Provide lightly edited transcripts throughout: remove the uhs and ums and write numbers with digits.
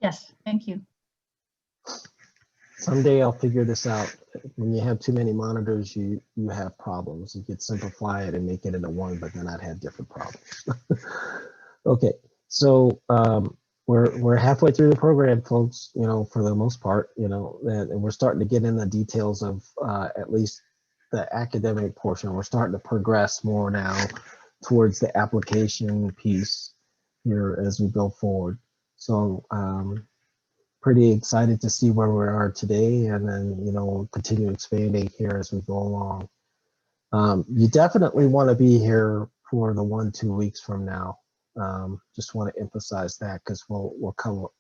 Yes, thank you. Someday I'll figure this out. When you have too many monitors, you have problems. You could simplify it and make it into one, but then I'd have different problems. Okay, so we're halfway through the program, folks. You know, for the most part, you know, and we're starting to get in the details of at least the academic portion. We're starting to progress more now towards the application piece here as we go forward. So pretty excited to see where we are today, and then, you know, continue expanding here as we go along. You definitely want to be here for the 1-2 weeks from now. Just want to emphasize that because we'll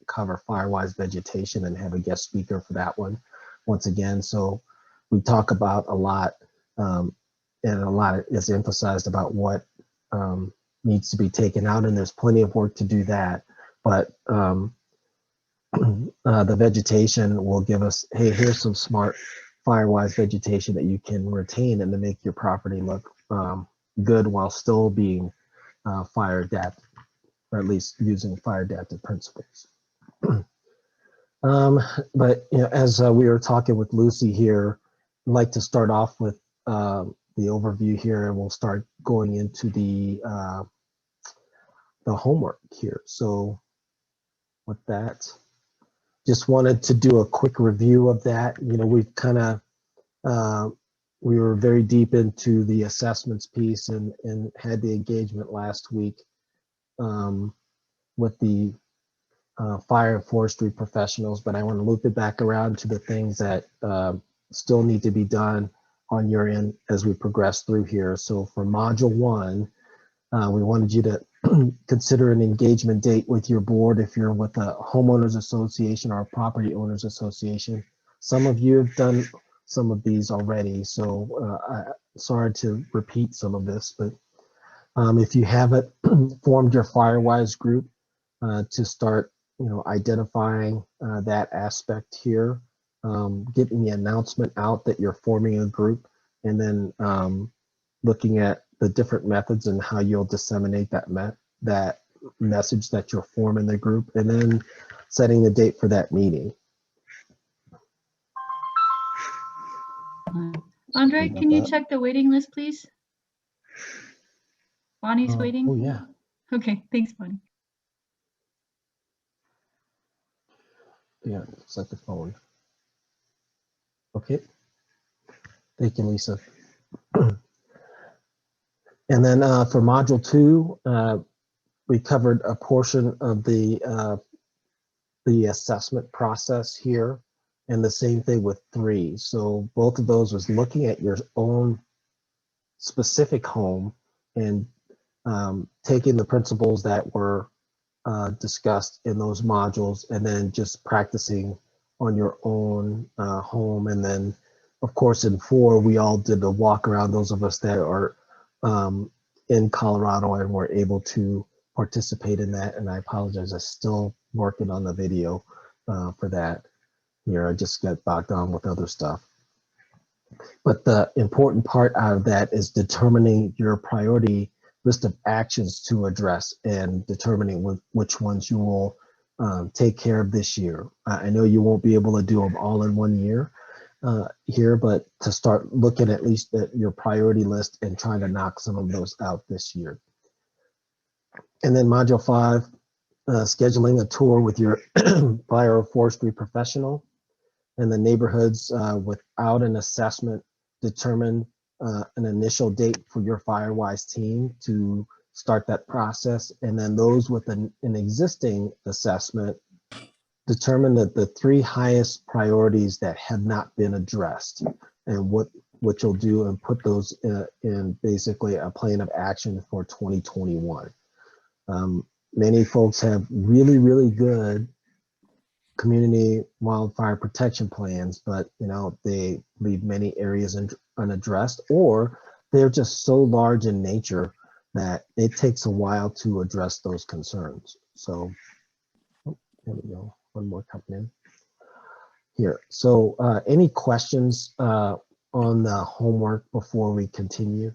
cover Firewise vegetation and have a guest speaker for that one once again. So we talk about a lot, and a lot is emphasized about what needs to be taken out, and there's plenty of work to do that. But the vegetation will give us, hey, here's some smart Firewise vegetation that you can retain and to make your property look good while still being fire adapted, or at least using fire adapted principles. But you know, as we were talking with Lucy here, I'd like to start off with the overview here, and we'll start going into the homework here. So with that, just wanted to do a quick review of that. You know, we've kind of, we were very deep into the assessments piece and had the engagement last week with the fire and forestry professionals, but I want to loop it back around to the things that still need to be done on your end as we progress through here. So for module 1, we wanted you to consider an engagement date with your board if you're with a homeowners association or a property owners association. Some of you have done some of these already, so sorry to repeat some of this, but if you haven't formed your Firewise group to start, you know, identifying that aspect here, getting the announcement out that you're forming a group, and then looking at the different methods and how you'll disseminate that message that you're forming the group, and then setting the date for that meeting. Andre, can you check the waiting list, please? Bonnie's waiting. Oh yeah. Okay, thanks, Bonnie. Yeah, it's like the phone. Okay. Thank you, Lisa. And then for module 2, we covered a portion of the assessment process here, and the same thing with 3. So both of those was looking at your own specific home and taking the principles that were discussed in those modules, and then just practicing on your own home. And then, of course, in 4, we all did the walk around, those of us that are in Colorado and were able to participate in that. And I apologize, I'm still working on the video for that here. I just got bogged down with other stuff. But the important part out of that is determining your priority list of actions to address and determining which ones you will take care of this year. I know you won't be able to do them all in 1 year here, but to start looking at least at your priority list and trying to knock some of those out this year. And then module 5, scheduling a tour with your fire or forestry professional in the neighborhoods without an assessment. Determine an initial date for your Firewise team to start that process. And then those with an existing assessment, determine that the 3 highest priorities that have not been addressed, and what you'll do, and put those in basically a plan of action for 2021. Many folks have really, really good community wildfire protection plans, but you know, they leave many areas unaddressed, or they're just so large in nature that it takes a while to address those concerns. So there we go, one more coming in here. So any questions on the homework before we continue?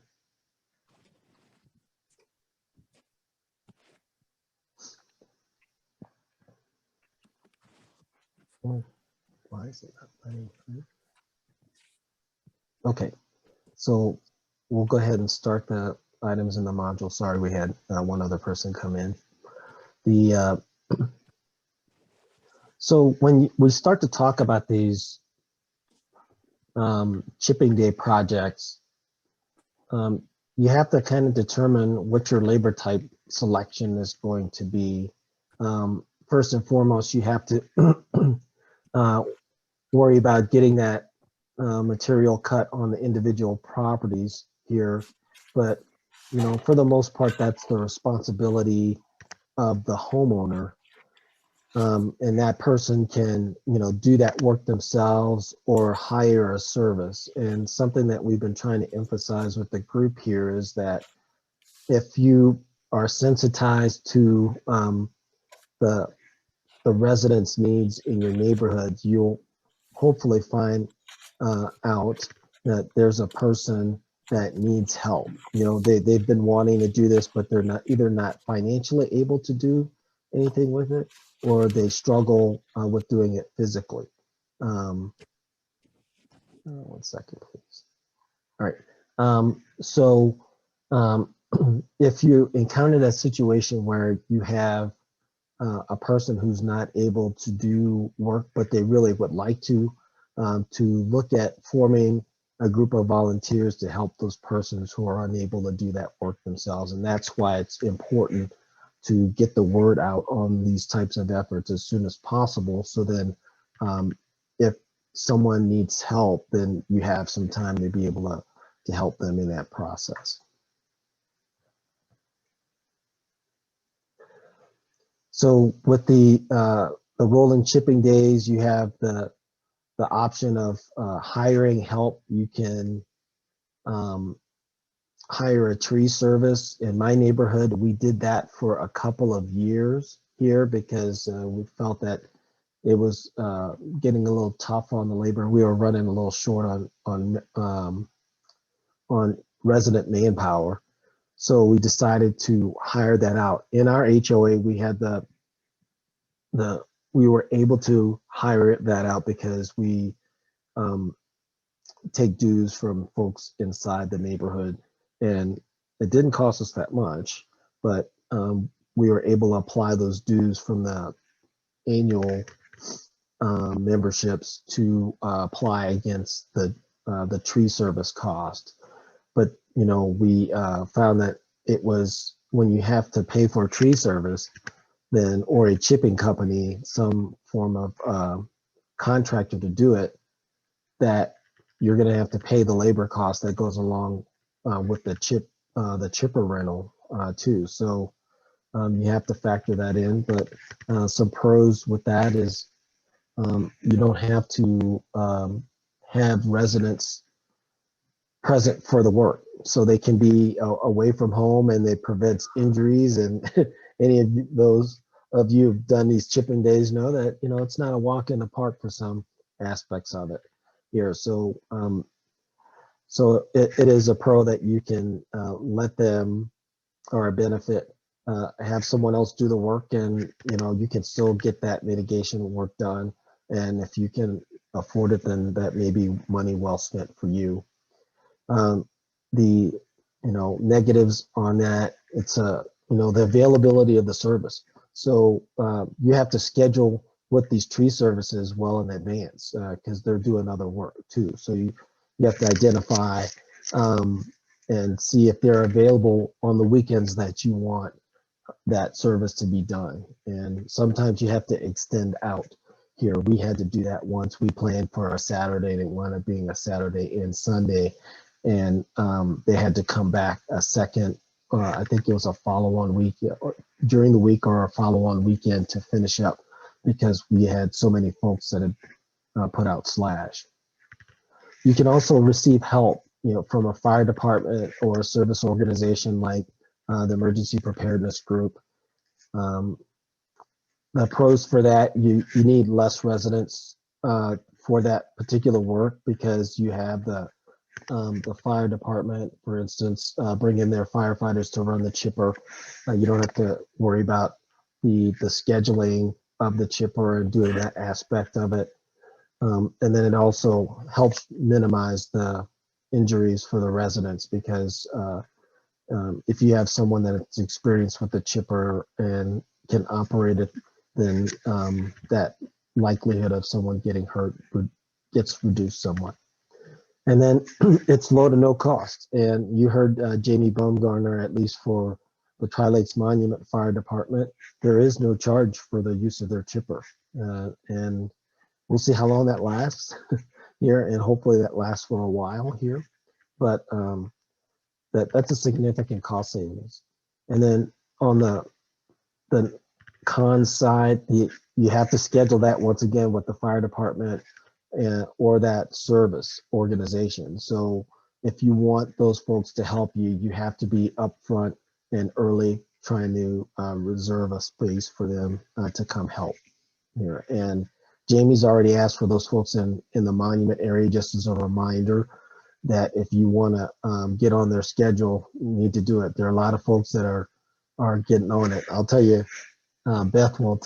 Oh, why is it not letting through? Okay, so we'll go ahead and start the items in the module. Sorry, we had one other person come in. So when we start to talk about these chipping day projects, you have to kind of determine what your labor type selection is going to be. First and foremost, you have to worry about getting that material cut on the individual properties here. But, you know, for the most part, that's the responsibility of the homeowner. And that person can, you know, do that work themselves or hire a service. And something that we've been trying to emphasize with the group here is that if you are sensitized to the residents' needs in your neighborhood, you'll hopefully find out that there's a person that needs help. You know, they've been wanting to do this, but they're not financially able to do anything with it, or they struggle with doing it physically. One second, please. All right. If you encounter that situation where you have a person who's not able to do work, but they really would like to look at forming a group of volunteers to help those persons who are unable to do that work themselves. And that's why it's important to get the word out on these types of efforts as soon as possible. So then if someone needs help, then you have some time to be able to help them in that process. So with the rolling chipping days, you have the option of hiring help. You can hire a tree service. In my neighborhood, we did that for a couple of years here because we felt that it was getting a little tough on the labor. We were running a little short on resident manpower. So we decided to hire that out. In our HOA, we had we were able to hire that out because we take dues from folks inside the neighborhood, and it didn't cost us that much, but we were able to apply those dues from the annual memberships to apply against the tree service cost. But you know, we found that it was when you have to pay for a tree service, then or a chipping company, some form of contractor to do it, that you're going to have to pay the labor cost that goes along with the chipper rental too. So you have to factor that in. But some pros with that is you don't have to have residents present for the work, so they can be away from home, and it prevents injuries. And any of those of you who've done these chipping days know that, you know, it's not a walk in the park for some aspects of it here. So so it is a pro that you can let them, or a benefit, have someone else do the work, and you know, you can still get that mitigation work done. And if you can afford it, then that may be money well spent for you. The negatives on that, it's the availability of the service. So you have to schedule with these tree services well in advance because they're doing other work too. So you have to identify and see if they're available on the weekends that you want that service to be done. And sometimes you have to extend out. Here, we had to do that once. We planned for a Saturday, and it wound up being a Saturday and Sunday, and they had to come back a second, I think it was a follow-on week, or during the week, or a follow-on weekend to finish up, because we had so many folks that had put out slash. You can also receive help, from a fire department or a service organization like the Emergency Preparedness Group. The pros for that, you need less residents for that particular work, because you have the fire department, for instance, bring in their firefighters to run the chipper. You don't have to worry about the scheduling of the chipper and doing that aspect of it. And then it also helps minimize the injuries for the residents because if you have someone that's experienced with the chipper and can operate it, then that likelihood of someone getting hurt gets reduced somewhat. And then it's low to no cost. And you heard Jamie Baumgartner, at least for the Tri-Lakes Monument Fire Department, there is no charge for the use of their chipper. And we'll see how long that lasts here, and hopefully that lasts for a while here. But that's a significant cost savings. And then on the con side, you have to schedule that once again with the fire department or that service organization. So if you want those folks to help you, you have to be upfront and early trying to reserve a space for them to come help here. And Jamie's already asked for those folks in the monument area, just as a reminder that if you want to get on their schedule, you need to do it. There are a lot of folks that are getting on it. I'll tell you, Beth will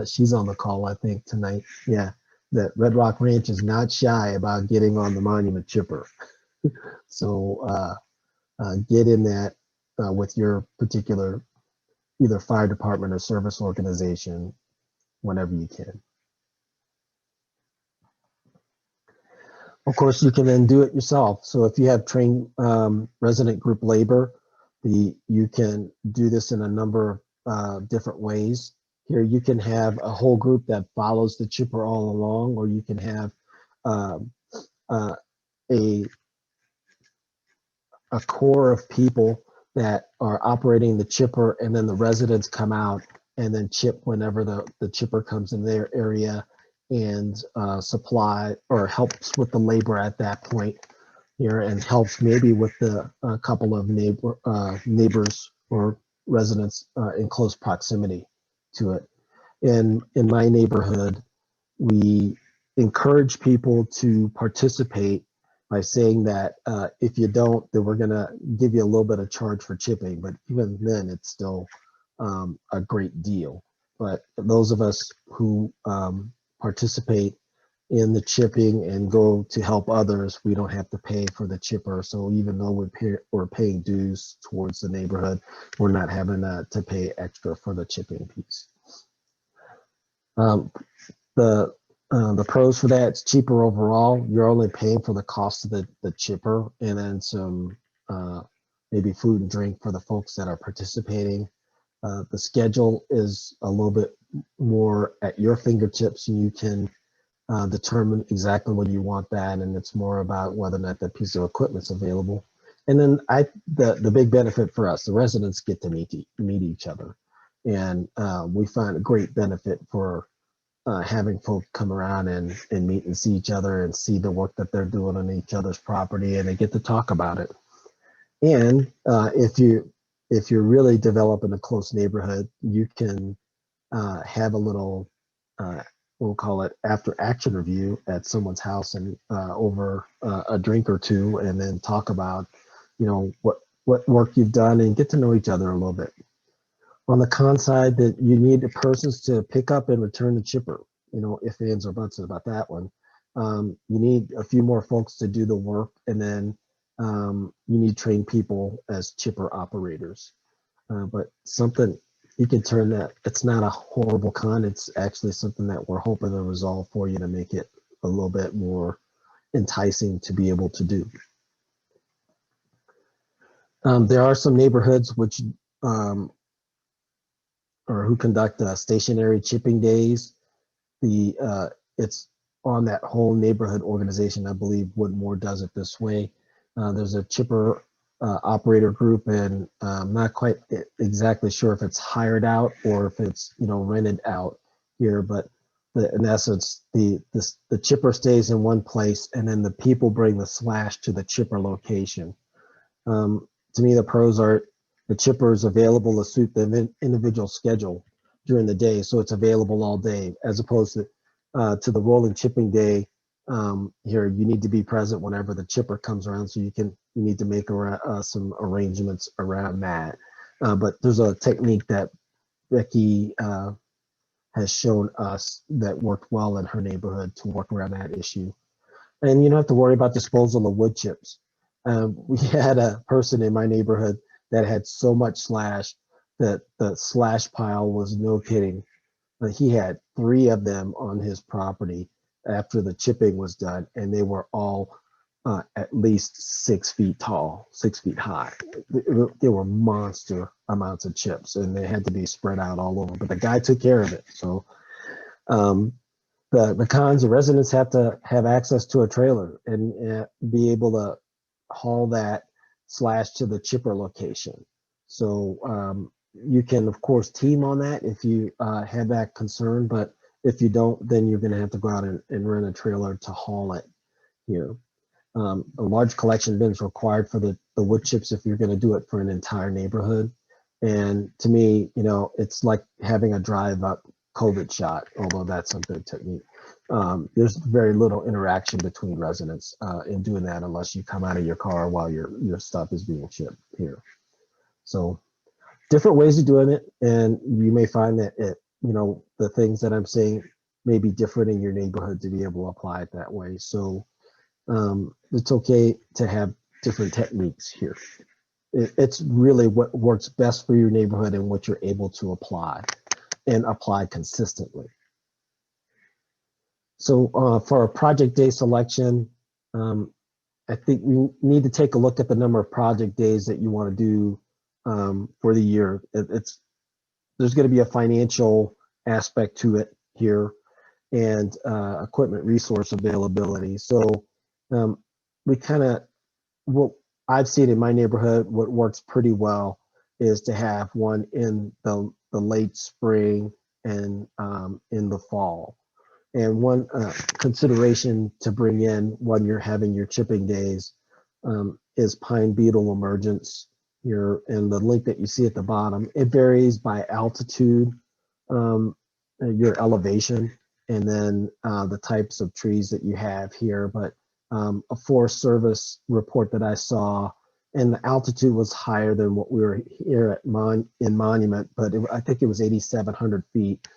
she's on the call, I think, tonight. Yeah, that Red Rock Ranch is not shy about getting on the monument chipper. So get in that with your particular either fire department or service organization whenever you can. Of course, you can then do it yourself. So if you have trained resident group labor, you can do this in a number of different ways. Here you can have a whole group that follows the chipper all along, or you can have a core of people that are operating the chipper, and then the residents come out and then chip whenever the chipper comes in their area and supply or helps with the labor at that point here, and helps maybe with a couple of neighbors or residents in close proximity to it. In my neighborhood, we encourage people to participate by saying that if you don't, then we're gonna give you a little bit of charge for chipping, but even then it's still a great deal. But those of us who participate in the chipping and go to help others, we don't have to pay for the chipper. So even though we're paying dues towards the neighborhood, we're not having to pay extra for the chipping piece. The pros for that, it's cheaper overall. You're only paying for the cost of the chipper, and then some maybe food and drink for the folks that are participating. The schedule is a little bit more at your fingertips, and you can determine exactly when you want that, and it's more about whether or not that piece of equipment's available. And then the big benefit for us, the residents get to meet each other, and we find a great benefit for having folks come around and meet and see each other and see the work that they're doing on each other's property, and they get to talk about it. And if you're really developing a close neighborhood, you can have a little we'll call it after action review at someone's house and over a drink or two, and then talk about what work you've done and get to know each other a little bit. On the con side, that you need the persons to pick up and return the chipper. If ands or buts about that one. You need a few more folks to do the work, and then you need trained people as chipper operators. But something you can turn that, it's not a horrible con, it's actually something that we're hoping to resolve for you to make it a little bit more enticing to be able to do. There are some neighborhoods which who conduct stationary chipping days. It's on that whole neighborhood organization. I believe Woodmore does it this way. There's a chipper operator group, and I'm not quite exactly sure if it's hired out or if it's rented out here, but in essence, the chipper stays in one place, and then the people bring the slash to the chipper location. To me, the pros are the chipper is available to suit the individual schedule during the day, so it's available all day, as opposed to the rolling chipping day. Here, you need to be present whenever the chipper comes around, so you need to make some arrangements around that. But there's a technique that Becky has shown us that worked well in her neighborhood to work around that issue. And you don't have to worry about disposal of wood chips. We had a person in my neighborhood that had so much slash that the slash pile was no kidding. He had 3 of them on his property after the chipping was done, and they were all at least 6 feet tall, 6 feet high. They were monster amounts of chips, and they had to be spread out all over. But the guy took care of it. So the cons, the residents have to have access to a trailer and be able to haul that slash to the chipper location. So you can, of course, team on that if you have that concern, but if you don't, then you're going to have to go out and rent a trailer to haul it here. A large collection bin is required for the wood chips if you're going to do it for an entire neighborhood. And to me, you know, it's like having a drive-up COVID shot, although that's a good technique. There's very little interaction between residents in doing that unless you come out of your car while your stuff is being shipped here. So different ways of doing it, and you may find that you know, the things that I'm saying may be different in your neighborhood to be able to apply it that way. So it's okay to have different techniques here. It's really what works best for your neighborhood and what you're able to apply and apply consistently. So for a project day selection, I think we need to take a look at the number of project days that you want to do for the year. There's going to be a financial aspect to it here, and equipment resource availability. So we kind of, what I've seen in my neighborhood, what works pretty well is to have one in the late spring and in the fall. And one consideration to bring in when you're having your chipping days is pine beetle emergence here. And the link that you see at the bottom, it varies by altitude, your elevation, and then the types of trees that you have here. But a Forest Service report that I saw, and the altitude was higher than what we were here at in Monument, but I think it was 8,700 feet.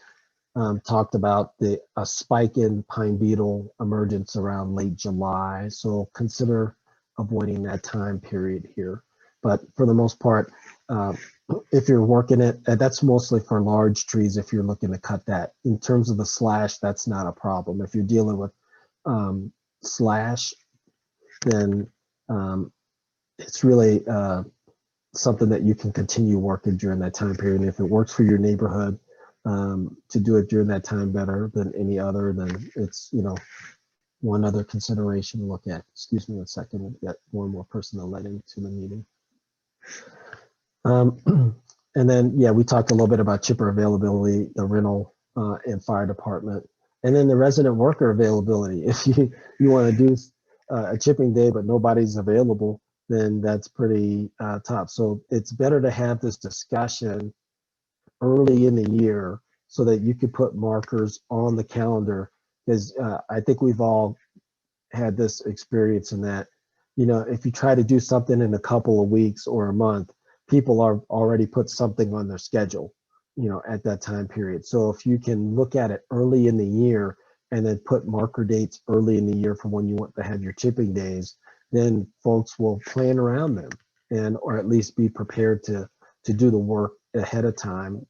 Talked about a spike in pine beetle emergence around late July. So consider avoiding that time period here. But for the most part, if you're working it, that's mostly for large trees if you're looking to cut that. In terms of the slash, that's not a problem. If you're dealing with slash, then it's really something that you can continue working during that time period. And if it works for your neighborhood, to do it during that time better than any other, then it's, you know, one other consideration to look at. Excuse me 1 second, we've got one more person to let into the meeting. And then, yeah, we talked a little bit about chipper availability, the rental and fire department, and then the resident worker availability. If you want to do a chipping day, but nobody's available, then that's pretty tough. So it's better to have this discussion early in the year so that you could put markers on the calendar, because I think we've all had this experience in that, you know, if you try to do something in a couple of weeks or a month, people are already put something on their schedule, you know, at that time period. So if you can look at it early in the year and then put marker dates early in the year for when you want to have your chipping days, then folks will plan around them, and or at least be prepared to do the work ahead of time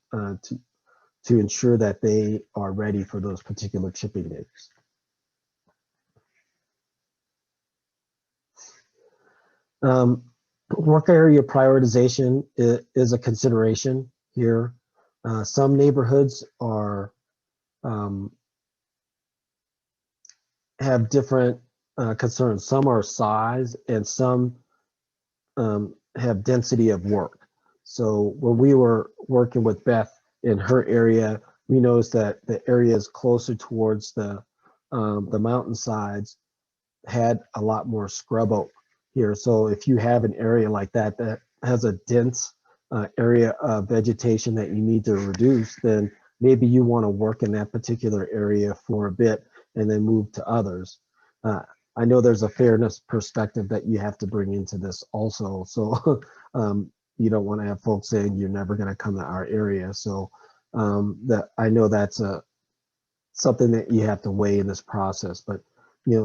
to ensure that they are ready for those particular chipping days. Work area prioritization is a consideration here. Some neighborhoods are have different concerns. Some are size, and some have density of work. So when we were working with Beth in her area, we noticed that the areas closer towards the mountainsides had a lot more scrub oak here. So if you have an area like that that has a dense area of vegetation that you need to reduce, then maybe you want to work in that particular area for a bit and then move to others. I know there's a fairness perspective that you have to bring into this also. So you don't want to have folks saying you're never going to come to our area. So that I know that's a something that you have to weigh in this process. But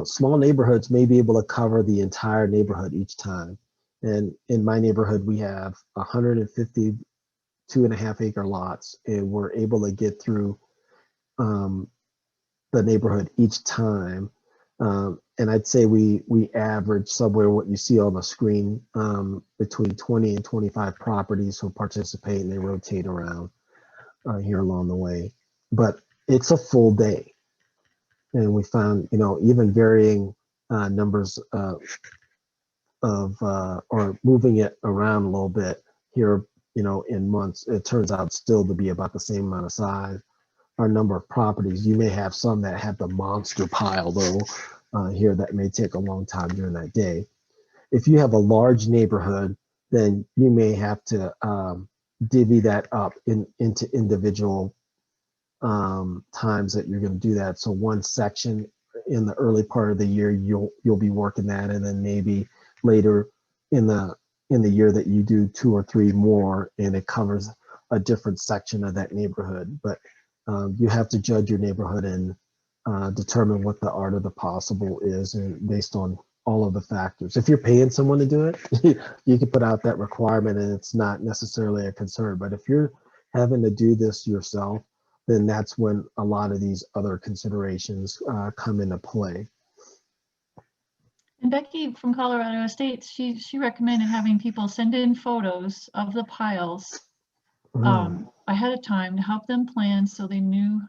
small neighborhoods may be able to cover the entire neighborhood each time. And in my neighborhood, we have 150 2.5-acre lots, and we're able to get through the neighborhood each time. And I'd say we average somewhere what you see on the screen, between 20 and 25 properties who participate, and they rotate around here along the way. But it's a full day, and we found even varying numbers or moving it around a little bit here, in months, it turns out still to be about the same amount of size or number of properties. You may have some that have the monster pile though, here that may take a long time during that day. If you have a large neighborhood, then you may have to divvy that up into individual times that you're going to do that. So one section in the early part of the year, you'll be working that, and then maybe later in the year that you do 2 or 3 more, and it covers a different section of that neighborhood. But you have to judge your neighborhood and determine what the art of the possible is, and based on all of the factors. If you're paying someone to do it, you can put out that requirement and it's not necessarily a concern. But if you're having to do this yourself, then that's when a lot of these other considerations come into play. And Becky from Colorado State, she recommended having people send in photos of the piles ahead of time to help them plan, so they knew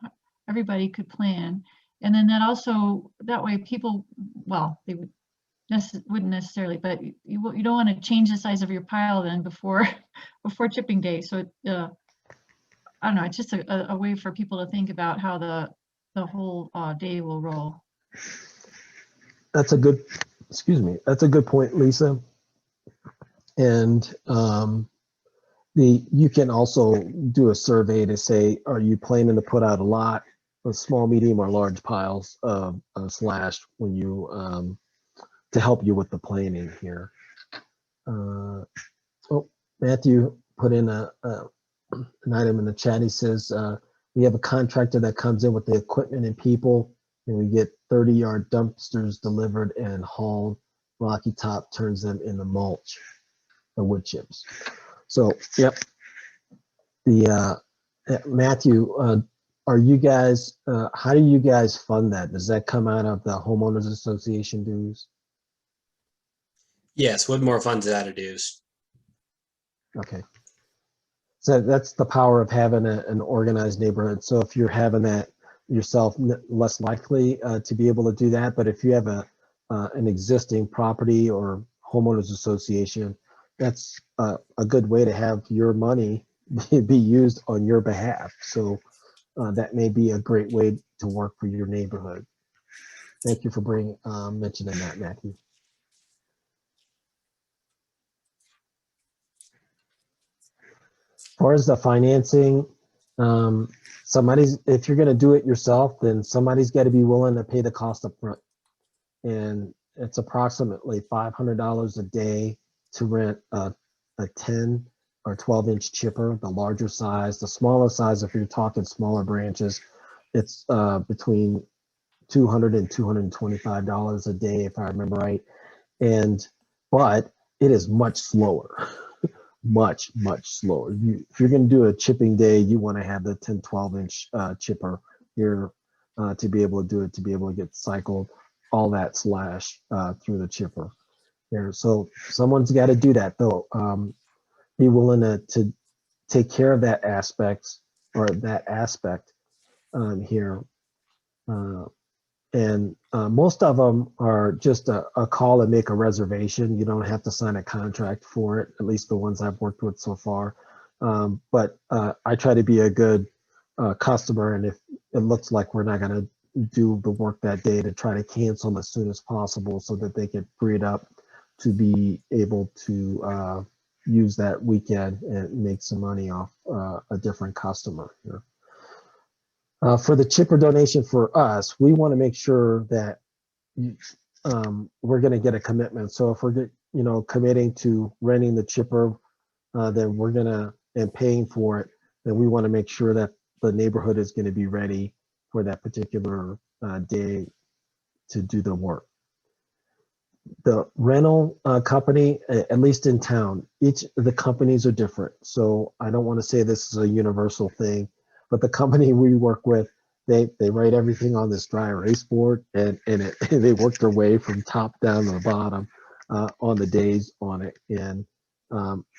everybody could plan. And then that way people, well, they wouldn't necessarily, but you don't want to change the size of your pile then before chipping day. So I don't know, it's just a way for people to think about how the whole day will roll. That's a good point, Lisa. And you can also do a survey to say, are you planning to put out a lot of small, medium, or large piles of slash when you to help you with the planning here. Matthew put in an item in the chat. He says, we have a contractor that comes in with the equipment and people, and we get 30-yard dumpsters delivered and hauled. Rocky Top turns them into mulch, the wood chips. So, yep. Matthew, are you guys, how do you guys fund that? Does that come out of the homeowners association dues? Yes, Woodmore funds out of dues. Okay. So that's the power of having an organized neighborhood. So if you're having that yourself, less likely to be able to do that. But if you have an existing property or homeowners association, that's a good way to have your money be used on your behalf. So that may be a great way to work for your neighborhood. Thank you for mentioning that, Matthew. As far as the financing, if you're going to do it yourself, then somebody's got to be willing to pay the cost up front. And it's approximately $500 a day to rent a 10 or 12-inch chipper, the larger size. The smaller size, if you're talking smaller branches, it's between $200 and $225 a day, if I remember right. But it is much slower. much slower. If you're going to do a chipping day, you want to have the 10, 12-inch chipper here to be able to do it, to be able to get cycled all that slash through the chipper here. So someone's got to do that though. Be willing to take care of that aspect here. And most of them are just a call and make a reservation. You don't have to sign a contract for it, at least the ones I've worked with so far. But I try to be a good customer, and if it looks like we're not going to do the work that day, to try to cancel them as soon as possible so that they get freed up to be able to use that weekend and make some money off a different customer here. For the chipper donation for us, we want to make sure that we're going to get a commitment. So if we're committing to renting the chipper, then and paying for it, then we want to make sure that the neighborhood is going to be ready for that particular day to do the work. The rental company, at least in town, each of the companies are different. So I don't want to say this is a universal thing, but the company we work with, they write everything on this dry erase board, and they work their way from top down to the bottom on the days on it. And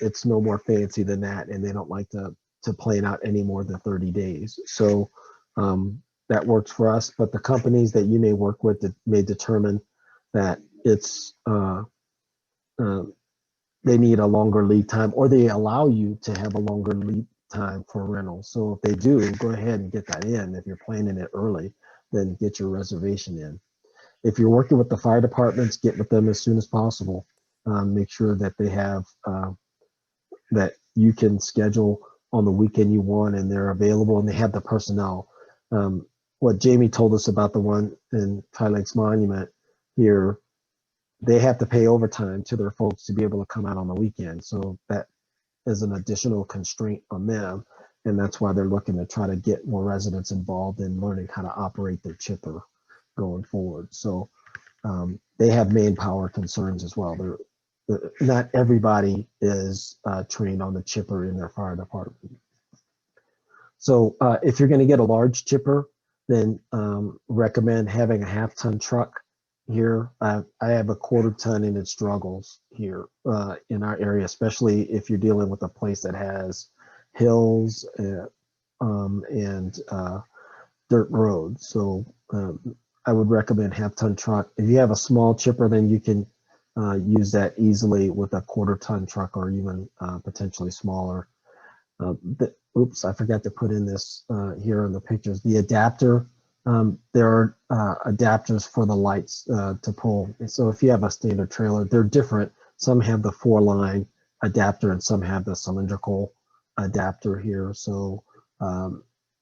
it's no more fancy than that. And they don't like to plan out any more than 30 days. So that works for us. But the companies that you may work with that may determine that it's they need a longer lead time, or they allow you to have a longer lead time for rental. So if they do, go ahead and get that in. If you're planning it early, then get your reservation in. If you're working with the fire departments, get with them as soon as possible. Make sure that they have that you can schedule on the weekend you want, and they're available, and they have the personnel. What Jamie told us about the one in Tri Lakes Monument here, they have to pay overtime to their folks to be able to come out on the weekend. So that is an additional constraint on them. And that's why they're looking to try to get more residents involved in learning how to operate their chipper going forward. So they have manpower concerns as well. Not everybody is trained on the chipper in their fire department. So if you're going to get a large chipper, then recommend having a half-ton truck here. I have a quarter-ton and it struggles here in our area, especially if you're dealing with a place that has hills and dirt roads. So I would recommend half-ton truck. If you have a small chipper, then you can use that easily with a quarter-ton truck, or even potentially smaller. Oops, I forgot to put in this here in the pictures. The adapter, there are adapters for the lights to pull. And so if you have a standard trailer, they're different. Some have the 4-line adapter and some have the cylindrical adapter here. So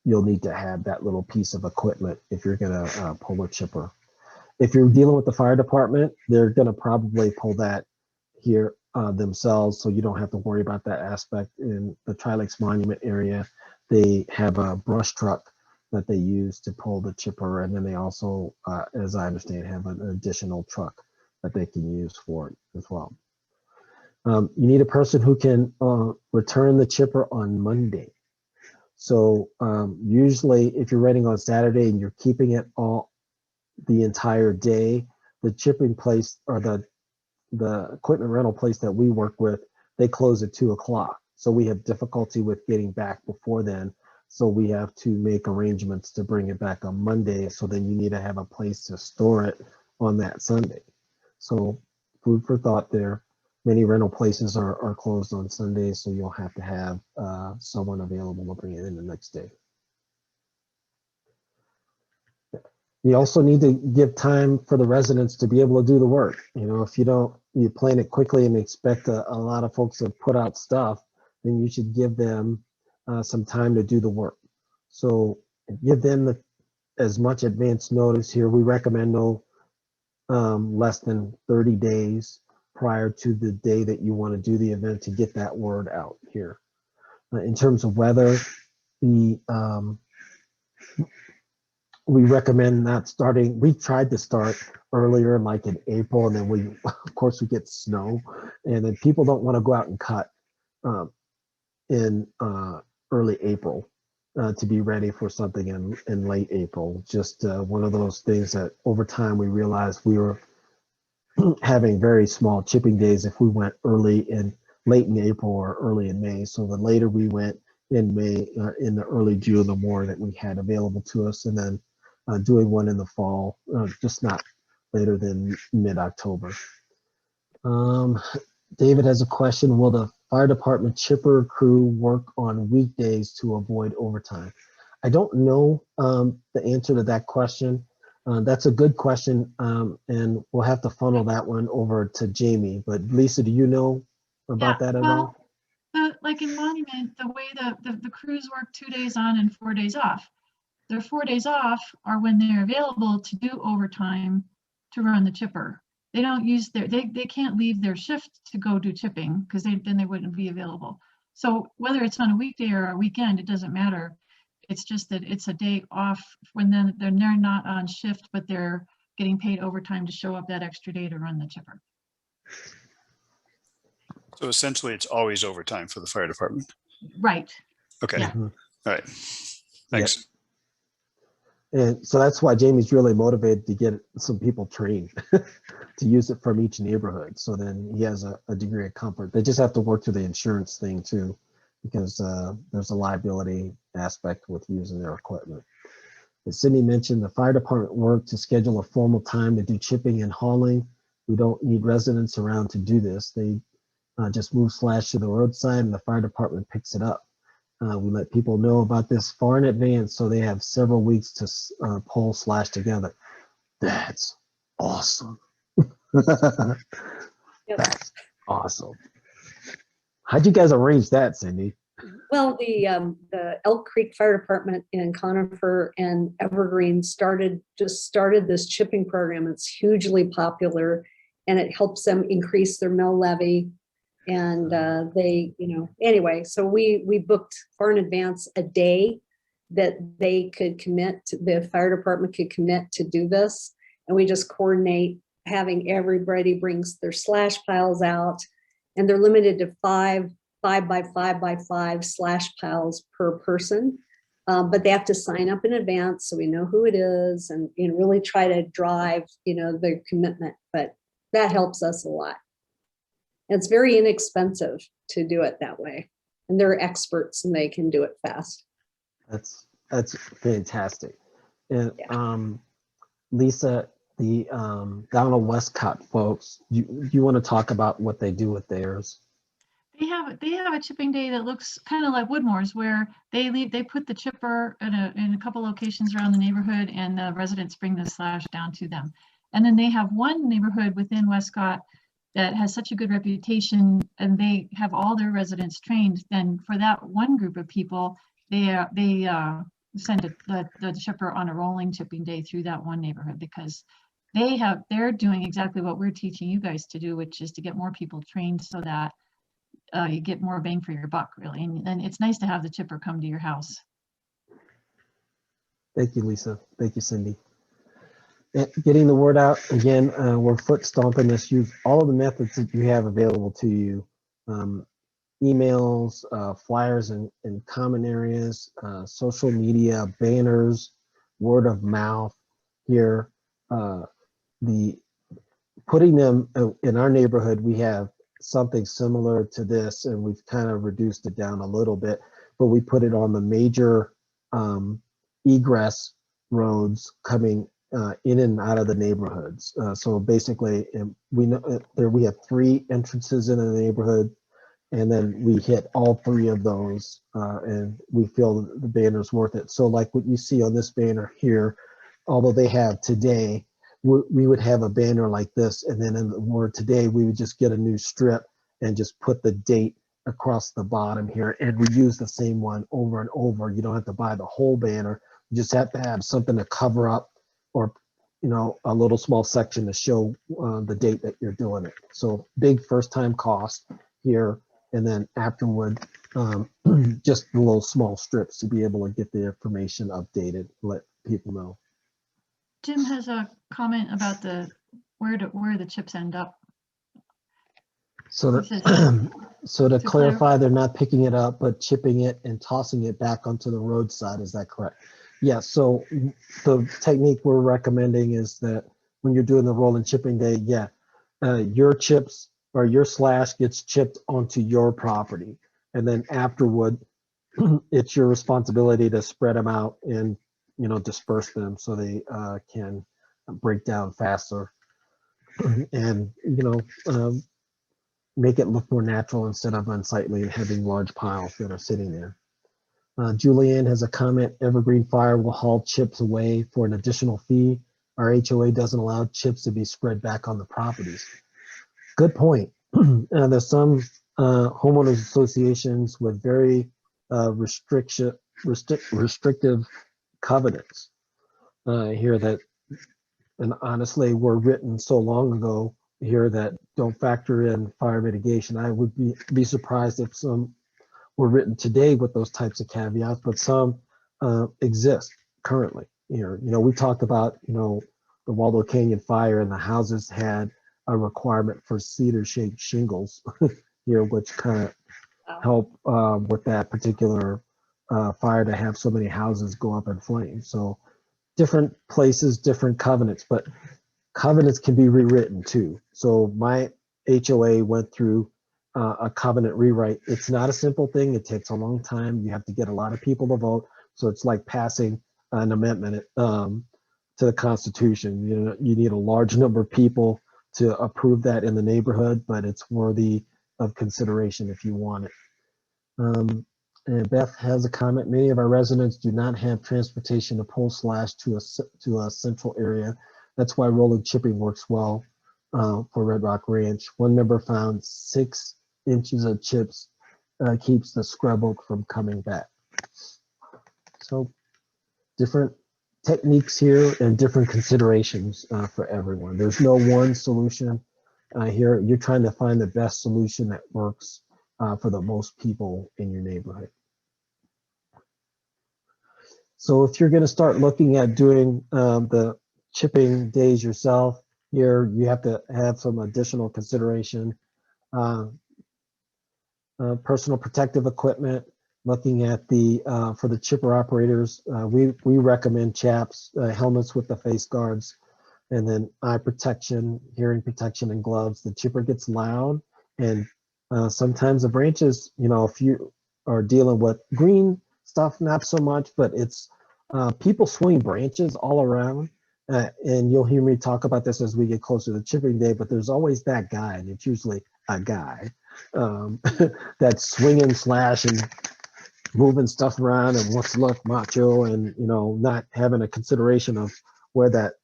you'll need to have that little piece of equipment if you're gonna pull a chipper. If you're dealing with the fire department, they're gonna probably pull that here themselves, so you don't have to worry about that aspect. In the Tri Lakes Monument area, they have a brush truck that they use to pull the chipper, and then they also, as I understand, have an additional truck that they can use for it as well. You need a person who can return the chipper on Monday. So usually if you're renting on Saturday and you're keeping it all the entire day, the chipping place or the equipment rental place that we work with, they close at 2 o'clock. So we have difficulty with getting back before then. So we have to make arrangements to bring it back on Monday. So then you need to have a place to store it on that Sunday. So food for thought there. Many rental places are closed on Sundays, so you'll have to have someone available to bring it in the next day. You also need to give time for the residents to be able to do the work. You know, if you plan it quickly and expect a lot of folks to put out stuff, then you should give them some time to do the work. So give them as much advance notice here. We recommend no less than 30 days prior to the day that you want to do the event to get that word out here. In terms of weather, we recommend not starting. We tried to start earlier, like in April, and then of course we get snow, and then people don't want to go out and cut in early April to be ready for something in late April. Just one of those things that over time we realized we were having very small chipping days if we went late in April or early in May. So the later we went in May, in the early June, the more that we had available to us, and then doing one in the fall, just not later than mid-October. David has a question. Will the fire department chipper crew work on weekdays to avoid overtime? I don't know the answer to that question. That's a good question, and we'll have to funnel that one over to Jamie. But Lisa, do you know about that at all? Like in Monument, the way the crews work 2 days on and 4 days off. Their 4 days off are when they're available to do overtime to run the chipper. They don't use they can't leave their shift to go do chipping, because then they wouldn't be available. So whether it's on a weekday or a weekend, it doesn't matter. It's just that it's a day off when then they're not on shift, but they're getting paid overtime to show up that extra day to run the chipper. So essentially, it's always overtime for the fire department. Right. Okay. Yeah. All right. Thanks. And so that's why Jamie's really motivated to get some people trained to use it from each neighborhood. So then he has a degree of comfort. They just have to work through the insurance thing too, because there's a liability aspect with using their equipment. As Cindy mentioned, the fire department worked to schedule a formal time to do chipping and hauling. We don't need residents around to do this. They just move slash to the roadside and the fire department picks it up. We let people know about this far in advance, so they have several weeks to pull slash together. That's awesome. That's awesome. How'd you guys arrange that, Cindy? Well, the Elk Creek Fire Department in Conifer and Evergreen just started this chipping program. It's hugely popular, and it helps them increase their mill levy. And they, anyway, so we booked far in advance a day that they could commit to, the fire department could commit to do this. And we just coordinate having everybody brings their slash piles out, and they're limited to 5 by 5 by 5 slash piles per person. But they have to sign up in advance so we know who it is, and really try to drive, their commitment. But that helps us a lot. It's very inexpensive to do it that way. And they're experts and they can do it fast. That's fantastic. And Lisa, the Donald Westcott folks, you want to talk about what they do with theirs? They have a chipping day that looks kind of like Woodmore's, where they put the chipper in a couple locations around the neighborhood, and the residents bring the slash down to them. And then they have one neighborhood within Westcott that has such a good reputation, and they have all their residents trained. Then for that one group of people, they send the chipper on a rolling chipping day through that one neighborhood, because they're doing exactly what we're teaching you guys to do, which is to get more people trained so that you get more bang for your buck, really. And it's nice to have the chipper come to your house. Thank you, Lisa. Thank you, Cindy. Getting the word out again, we're foot stomping this. Use all of the methods that you have available to you: emails, flyers in common areas, social media, banners, word of mouth. Here, the putting them in our neighborhood, we have something similar to this, and we've kind of reduced it down a little bit, but we put it on the major egress roads coming in and out of the neighborhoods. So basically, we know we have 3 entrances in the neighborhood, and then we hit all 3 of those, and we feel the banner's worth it. So like what you see on this banner here, although they have today, we would have a banner like this, and then in the word today, we would just get a new strip and just put the date across the bottom here, and we use the same one over and over. You don't have to buy the whole banner. You just have to have something to cover up, or a little small section to show the date that you're doing it. So big first time cost here, and then afterward, just the little small strips to be able to get the information updated, let people know. Jim has a comment about where the chips end up. So to clarify, they're not picking it up, but chipping it and tossing it back onto the roadside. Is that correct? Yeah. So the technique we're recommending is that when you're doing the roll and chipping day, your chips or your slash gets chipped onto your property, and then afterward, it's your responsibility to spread them out and disperse them so they can break down faster and make it look more natural instead of unsightly and having large piles that are sitting there. Julianne has a comment: Evergreen Fire will haul chips away for an additional fee. Our HOA doesn't allow chips to be spread back on the properties. Good point. There's some homeowners associations with very restrictive covenants here that, and honestly, were written so long ago here that don't factor in fire mitigation. I would be surprised if some were written today with those types of caveats, but some exist currently. We talked about, the Waldo Canyon fire, and the houses had a requirement for cedar shake shingles here, which kind of help with that particular fire to have so many houses go up in flames. So different places, different covenants, but covenants can be rewritten too. So my HOA went through a covenant rewrite. It's not a simple thing. It takes a long time. You have to get a lot of people to vote. So it's like passing an amendment to the Constitution. You need a large number of people to approve that in the neighborhood, but it's worthy of consideration if you want it. And Beth has a comment. Many of our residents do not have transportation to pull slash to a central area. That's why rolling chipping works well for Red Rock Ranch. One member found 6 inches of chips keeps the scrub oak from coming back. So different techniques here and different considerations for everyone. There's no one solution here. You're trying to find the best solution that works for the most people in your neighborhood. So if you're going to start looking at doing the chipping days yourself, here you have to have some additional consideration. Personal protective equipment, looking at the for the chipper operators, we recommend chaps, helmets with the face guards, and then eye protection, hearing protection, and gloves. The chipper gets loud, and sometimes the branches, if you are dealing with green stuff, not so much, but it's people swing branches all around. And you'll hear me talk about this as we get closer to chipping day, but there's always that guy, and it's usually a guy that's swinging, slashing, moving stuff around and wants to look macho, and not having a consideration of where that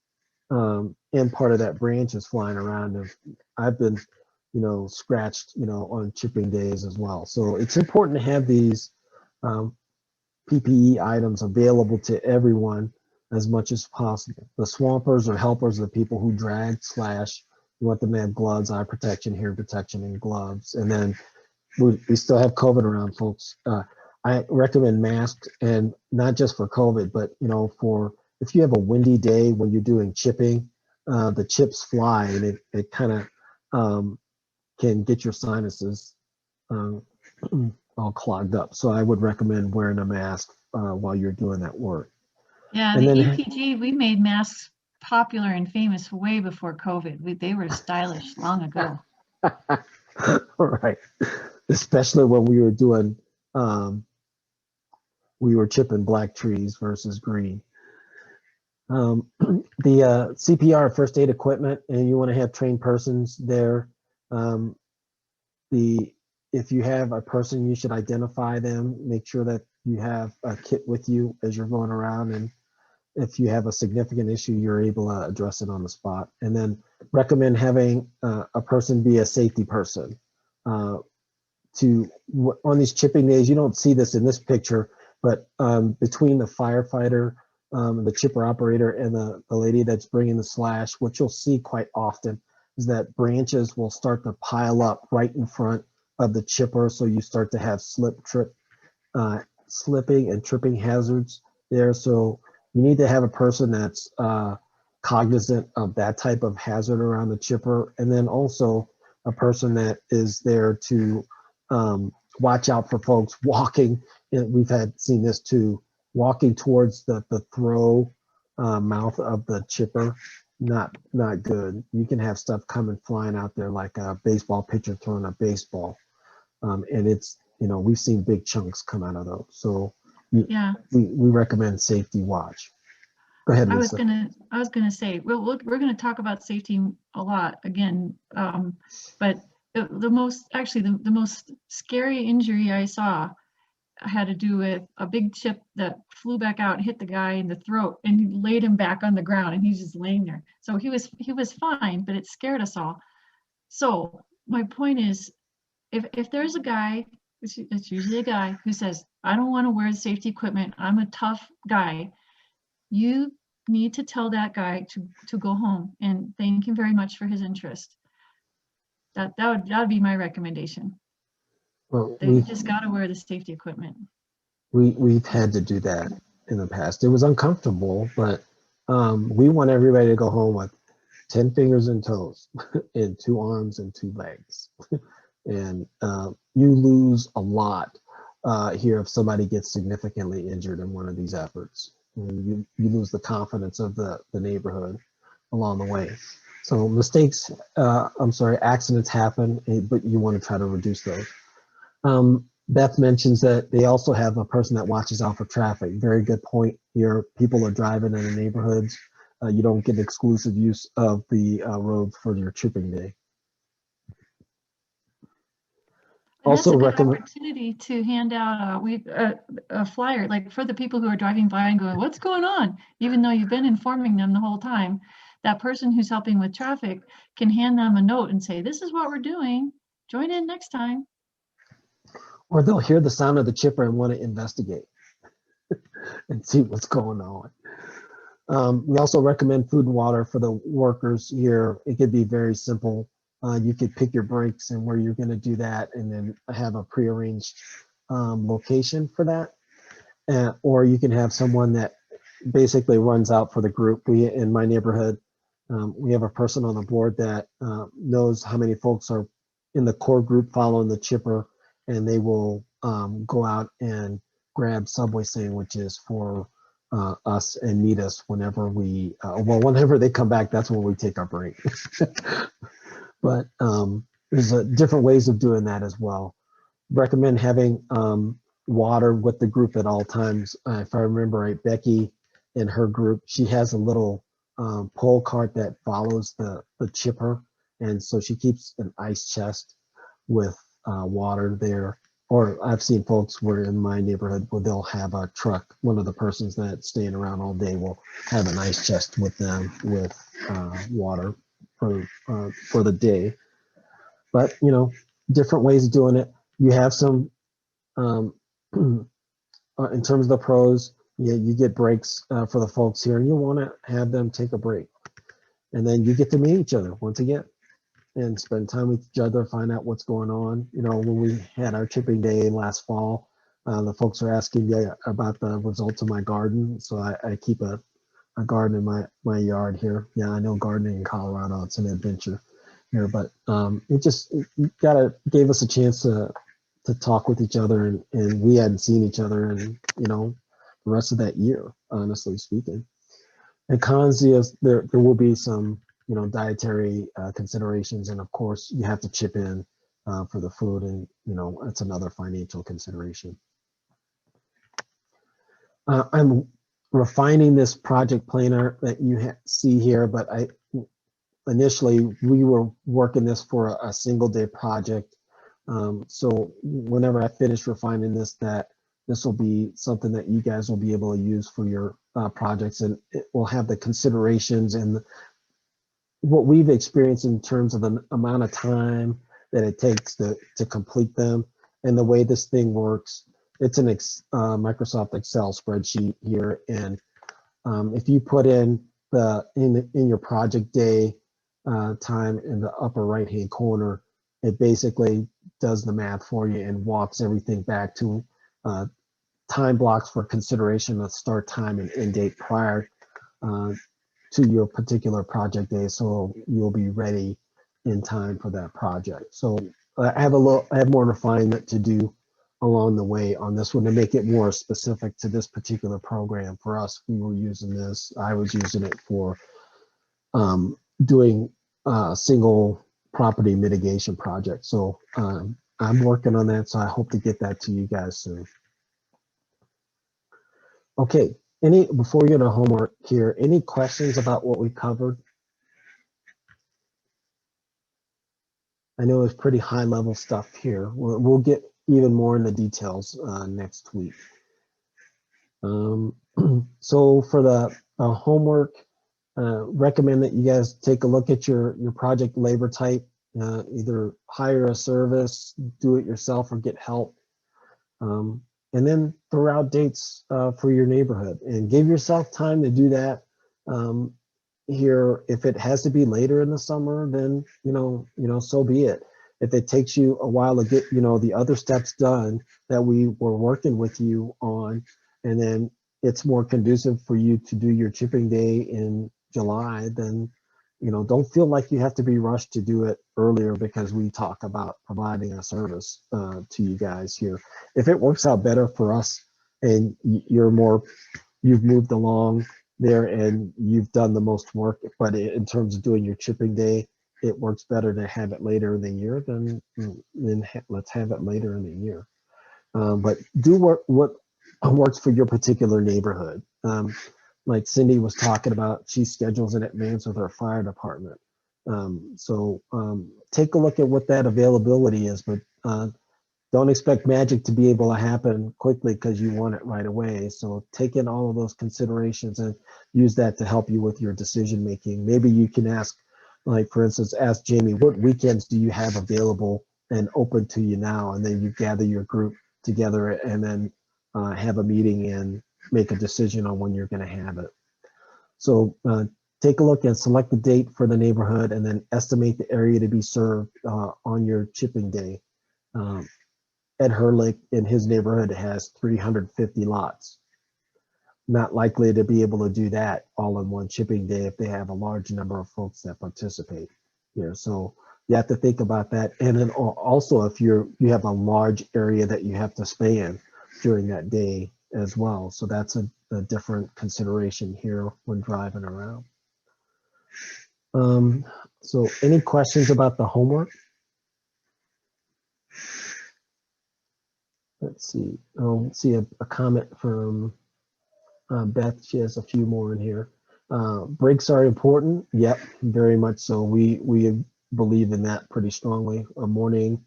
end part of that branch is flying around. And I've been scratched on chipping days as well. So it's important to have these PPE items available to everyone as much as possible. The swampers or helpers are the people who drag, slash. You want them to have gloves, eye protection, hearing protection, and gloves. And then we still have COVID around, folks. I recommend masks, and not just for COVID, but for if you have a windy day when you're doing chipping, the chips fly, and it kind of can get your sinuses all clogged up. So I would recommend wearing a mask while you're doing that work. Yeah, And the then- EPG, we made masks popular and famous way before COVID. They were stylish long ago. Right. Especially when we were doing, we were chipping black trees versus green. The CPR, first aid equipment, and you want to have trained persons there. If you have a person, you should identify them, make sure that you have a kit with you as you're going around, and if you have a significant issue, you're able to address it on the spot. And then recommend having a person be a safety person. On these chipping days, you don't see this in this picture, but between the firefighter, the chipper operator, and the lady that's bringing the slash, what you'll see quite often is that branches will start to pile up right in front of the chipper. So you start to have slipping and tripping hazards there. So you need to have a person that's cognizant of that type of hazard around the chipper, and then also a person that is there to watch out for folks walking. And we've seen this too, walking towards the throw mouth of the chipper. Not good. You can have stuff coming flying out there like a baseball pitcher throwing a baseball, and it's we've seen big chunks come out of those. So Yeah. we recommend safety watch. Go ahead, Lisa. I was gonna say, well, we're gonna talk about safety a lot again, but the most scary injury I saw had to do with a big chip that flew back out and hit the guy in the throat, and he laid him back on the ground, and he's just laying there. So he was fine, but it scared us all. So my point is, if there's a guy, it's usually a guy who says, I don't want to wear the safety equipment, I'm a tough guy, you need to tell that guy to go home and thank him very much for his interest. That would be my recommendation. Well, They just got to wear the safety equipment. we've had to do that, in the past. It was uncomfortable, but we want everybody to go home with 10 fingers and toes and 2 arms and 2 legs. And you lose a lot here if somebody gets significantly injured in one of these efforts. And you lose the confidence of the neighborhood along the way. So mistakes, accidents happen, but you want to try to reduce those. Beth mentions that they also have a person that watches out for traffic. Very good point here. People are driving in the neighborhoods. You don't get exclusive use of the road for your chipping day. And that's Also a good recommend. opportunity to hand out a flyer, like for the people who are driving by and going, what's going on? Even though you've been informing them the whole time, that person who's helping with traffic can hand them a note and say, this is what we're doing. Join in next time. Or they'll hear the sound of the chipper and want to investigate and see what's going on. We also recommend food and water for the workers here. It could be very simple. You could pick your breaks and where you're going to do that, and then have a prearranged location for that. Or you can have someone that basically runs out for the group. In my neighborhood, we have a person on the board that knows how many folks are in the core group following the chipper, and they will go out and grab Subway sandwiches for us and meet us whenever whenever they come back. That's when we take our break. But there's different ways of doing that as well. Recommend having water with the group at all times. If I remember right, Becky and her group, she has a little pole cart that follows the chipper, and so she keeps an ice chest with water there. Or I've seen folks where in my neighborhood where they'll have a truck. One of the persons that's staying around all day will have an ice chest with them with water for the day. But different ways of doing it. You have some in terms of the pros. You get breaks for the folks here, and you want to have them take a break, and then you get to meet each other once again and spend time with each other, find out what's going on. When we had our chipping day last fall, the folks are asking me about the results of my garden. So I keep a garden in my yard here. Yeah, I know gardening in Colorado, it's an adventure here, but it gave us a chance to talk with each other, and we hadn't seen each other in the rest of that year, honestly speaking. And cons is there will be some dietary considerations, and of course you have to chip in for the food, and it's another financial consideration. I'm refining this project planner that you see here, but initially we were working this for a single day project. So whenever I finish refining this will be something that you guys will be able to use for your projects, and it will have the considerations and what we've experienced in terms of the amount of time that it takes to complete them. And the way this thing works, it's an Microsoft Excel spreadsheet here. And if you put in your project day time in the upper right hand corner, it basically does the math for you and walks everything back to time blocks for consideration of start time and end date prior to your particular project day, so you'll be ready in time for that project. So I have more refinement to do along the way on this one to make it more specific to this particular program. For us, I was using it for doing single property mitigation projects. So I'm working on that, so I hope to get that to you guys soon. Okay, before we get to homework here, any questions about what we covered? I know it's pretty high level stuff here. We'll get even more in the details next week. So for the homework, recommend that you guys take a look at your project labor type, either hire a service, do it yourself, or get help. And then throw out dates for your neighborhood and give yourself time to do that. Here, if it has to be later in the summer, then so be it. If it takes you a while to get the other steps done that we were working with you on, and then it's more conducive for you to do your chipping day in July, then, don't feel like you have to be rushed to do it earlier because we talk about providing a service to you guys here. If it works out better for us and you've moved along there and you've done the most work, but in terms of doing your chipping day, it works better to have it later in the year, then let's have it later in the year. But do what works for your particular neighborhood. Like Cindy was talking about, she schedules in advance with her fire department. So take a look at what that availability is, but don't expect magic to be able to happen quickly because you want it right away. So take in all of those considerations and use that to help you with your decision making. Maybe you can ask, like for instance, ask Jamie, what weekends do you have available and open to you now? And then you gather your group together and then have a meeting and make a decision on when you're going to have it. So take a look and select the date for the neighborhood and then estimate the area to be served on your chipping day. Ed Herlick in his neighborhood has 350 lots. Not likely to be able to do that all in one chipping day if they have a large number of folks that participate here. So you have to think about that. And then also if you have a large area that you have to span during that day as well. So that's a different consideration here when driving around. So any questions about the homework? Let's see. Let's see a comment from Beth. She has a few more in here. Breaks are important. Yep, very much so. We believe in that pretty strongly. A morning,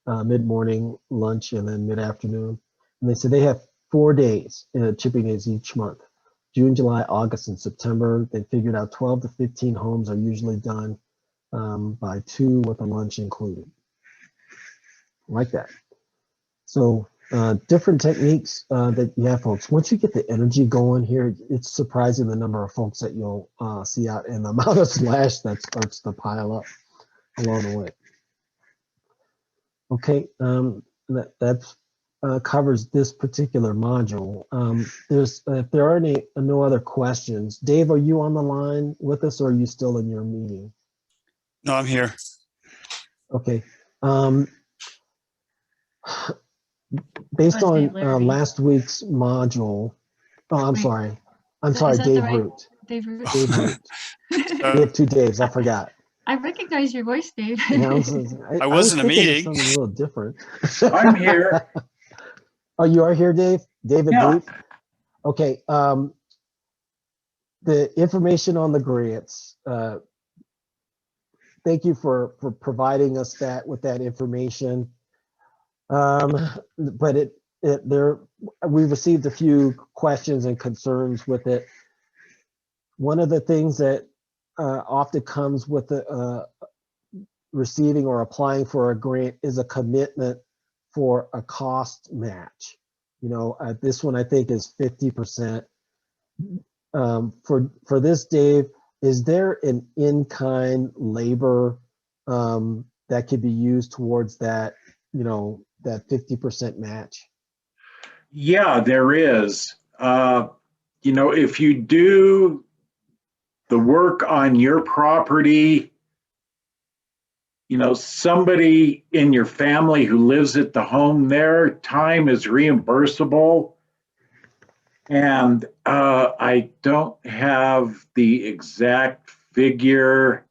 mid-morning, lunch, and then mid-afternoon. And they said they have 4 days, chipping days each month. June, July, August, and September. They figured out 12 to 15 homes are usually done by 2 with a lunch included. Like that. So different techniques that you have, folks. Once you get the energy going here, it's surprising the number of folks that you'll see out and the amount of slash that starts to pile up along the way. Okay, that covers this particular module. If there are no other questions, Dave, are you on the line with us or are you still in your meeting? No, I'm here. Okay. Based on last week's module, I'm sorry, Dave Root. Dave Root. Dave Root. We have 2 Daves, I forgot. I recognize your voice, Dave. Yeah, I was in a meeting. Something a little different. I'm here. Oh, you are here, Dave? David Yeah. Root? Okay. The information on the grants. Thank you for providing us with that information. But we received a few questions and concerns with it. One of the things that often comes with the receiving or applying for a grant is a commitment for a cost match. This one I think is 50%. For this, Dave, is there an in-kind labor that could be used towards that, that 50% match? Yeah, there is. If you do the work on your property, somebody in your family who lives at the home, their time is reimbursable. And I don't have the exact figure.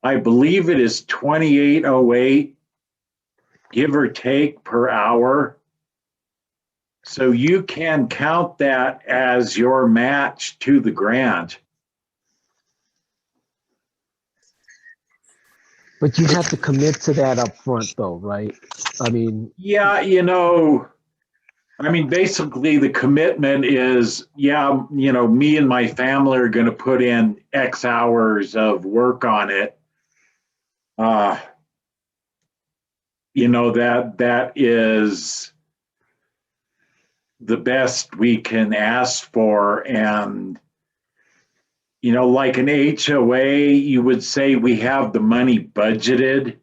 I believe it is $28.08, give or take, per hour. So you can count that as your match to the grant. But you have to commit to that up front though, right? I mean, yeah, basically the commitment is, me and my family are going to put in X hours of work on it. That is the best we can ask for. And, like an HOA, you would say we have the money budgeted.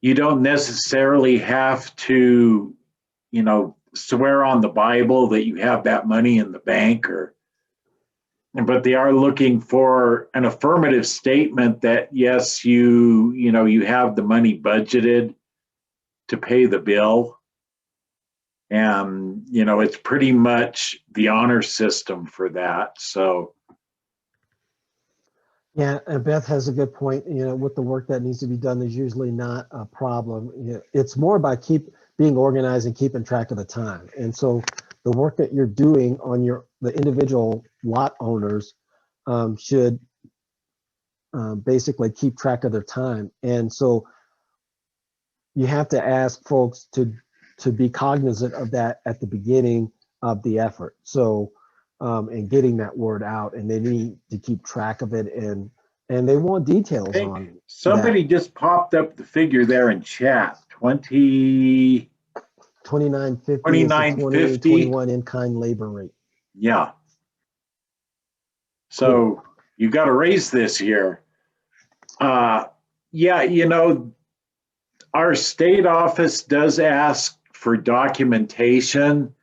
You don't necessarily have to, swear on the Bible that you have that money in the bank, but they are looking for an affirmative statement that yes, you have the money budgeted to pay the bill. And it's pretty much the honor system for that. So Yeah, and Beth has a good point. With the work that needs to be done, there's usually not a problem. It's more about being organized and keeping track of the time. And so the work that you're doing on the individual lot owners should basically keep track of their time. And so you have to ask folks to be cognizant of that at the beginning of the effort. So and getting that word out, and they need to keep track of it, and they want details on somebody just popped up the figure there in chat. 2950 21 in-kind labor rate. Yeah. So you got to raise this here. Yeah, our state office does ask for documentation,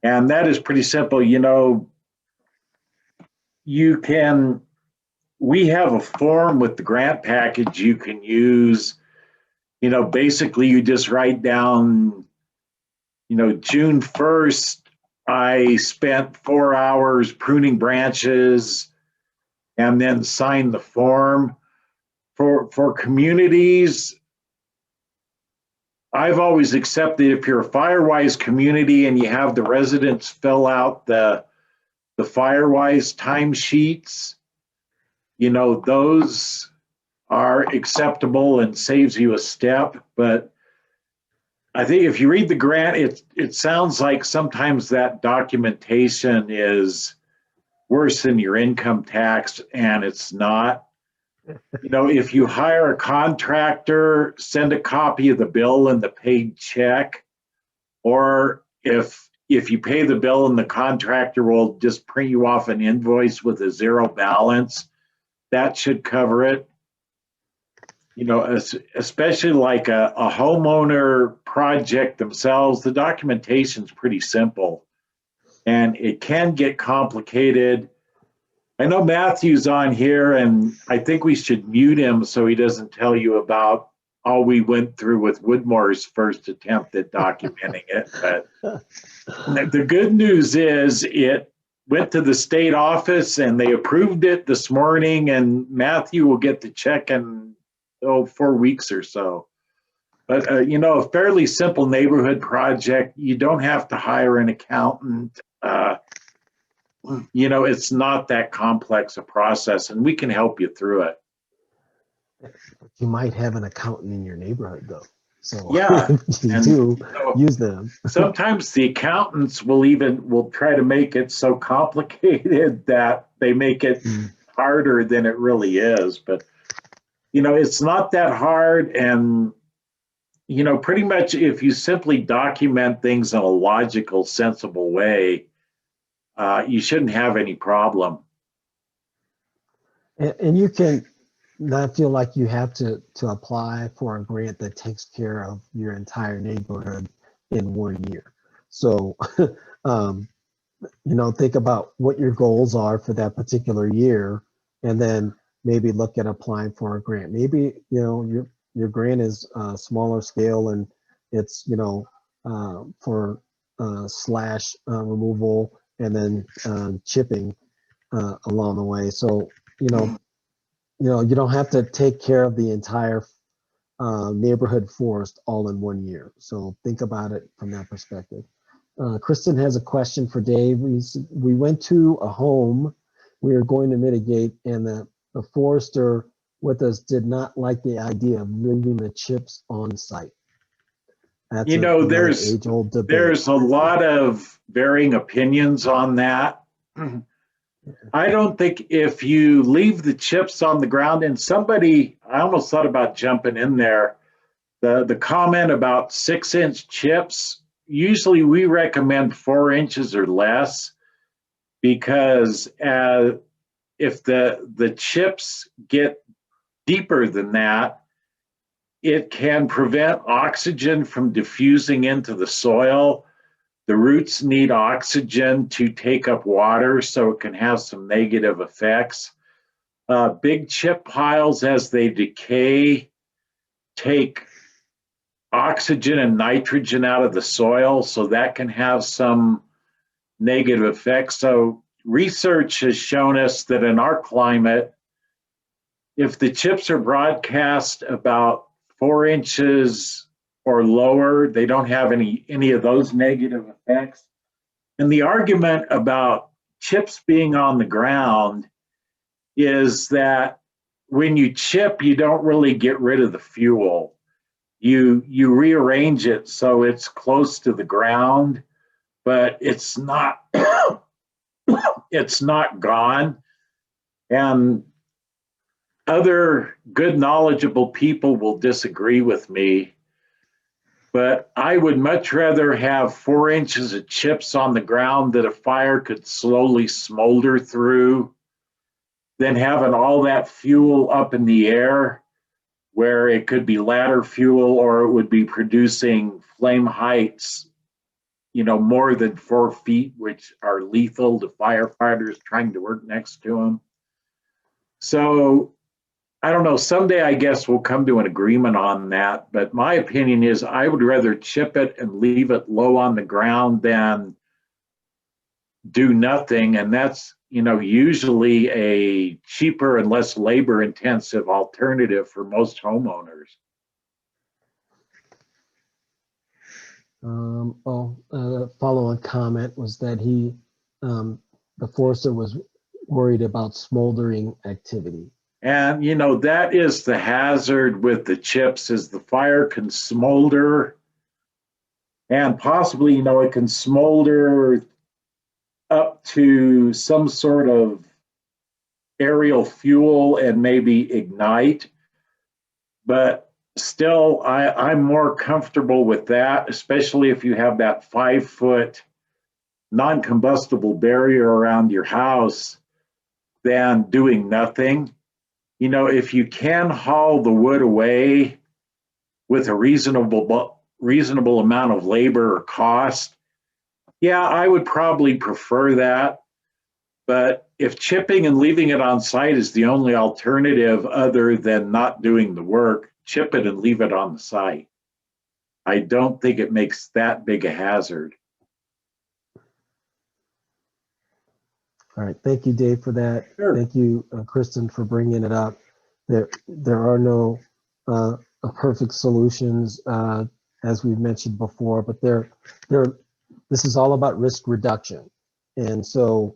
and that is pretty simple. We have a form with the grant package you can use. Basically you just write down, June 1st, I spent 4 hours pruning branches, and then sign the form. For communities, I've always accepted if you're a Firewise community and you have the residents fill out the Firewise timesheets, those are acceptable and saves you a step. But I think if you read the grant, it sounds like sometimes that documentation is worse than your income tax, and it's not. If you hire a contractor, send a copy of the bill and the paid check, or if you pay the bill and the contractor will just print you off an invoice with a zero balance, that should cover it. Especially like a homeowner project themselves, the documentation's pretty simple, and it can get complicated. I know Matthew's on here, and I think we should mute him so he doesn't tell you about all we went through with Woodmore's first attempt at documenting it. But the good news is it went to the state office and they approved it this morning, and Matthew will get the check in 4 weeks or so. But a fairly simple neighborhood project. You don't have to hire an accountant. It's not that complex a process, and we can help you through it. You might have an accountant in your neighborhood, though. So yeah, use them. Sometimes the accountants will try to make it so complicated that they make it harder than it really is. But it's not that hard, and pretty much if you simply document things in a logical, sensible way, you shouldn't have any problem. And you can not feel like you have to apply for a grant that takes care of your entire neighborhood in 1 year. So, think about what your goals are for that particular year, and then maybe look at applying for a grant. Maybe, your grant is smaller scale, and it's, for slash removal and then chipping along the way. So, you don't have to take care of the entire neighborhood forest all in 1 year. So think about it from that perspective. Kristen has a question for Dave. We went to a home we were going to mitigate, and the forester with us did not like the idea of leaving the chips on site. That's age-old debate. There's a lot of varying opinions on that. I don't think if you leave the chips on the ground, and I almost thought about jumping in there, the comment about 6-inch chips, usually we recommend 4 inches or less, because if the chips get deeper than that, it can prevent oxygen from diffusing into the soil, The roots need oxygen to take up water, so it can have some negative effects. Big chip piles, as they decay, take oxygen and nitrogen out of the soil, so that can have some negative effects. So research has shown us that in our climate, if the chips are broadcast about 4 inches or lower, they don't have any of those negative effects. And the argument about chips being on the ground is that when you chip, you don't really get rid of the fuel. You rearrange it so it's close to the ground, but it's not it's not gone. And other good, knowledgeable people will disagree with me, but I would much rather have 4 inches of chips on the ground that a fire could slowly smolder through than having all that fuel up in the air, where it could be ladder fuel or it would be producing flame heights, more than 4 feet, which are lethal to firefighters trying to work next to them. So I don't know, someday I guess we'll come to an agreement on that, but my opinion is I would rather chip it and leave it low on the ground than do nothing. And that's, usually a cheaper and less labor intensive alternative for most homeowners. Follow-on comment was that the forester was worried about smoldering activity. And, that is the hazard with the chips, is the fire can smolder, and possibly, it can smolder up to some sort of aerial fuel and maybe ignite. But still, I'm more comfortable with that, especially if you have that 5-foot non-combustible barrier around your house, than doing nothing. If you can haul the wood away with a reasonable amount of labor or cost, yeah, I would probably prefer that. But if chipping and leaving it on site is the only alternative other than not doing the work, chip it and leave it on the site. I don't think it makes that big a hazard. All right, thank you, Dave, for that. Sure. Thank you, Kristen, for bringing it up. There are no perfect solutions, as we've mentioned before, but this is all about risk reduction. And so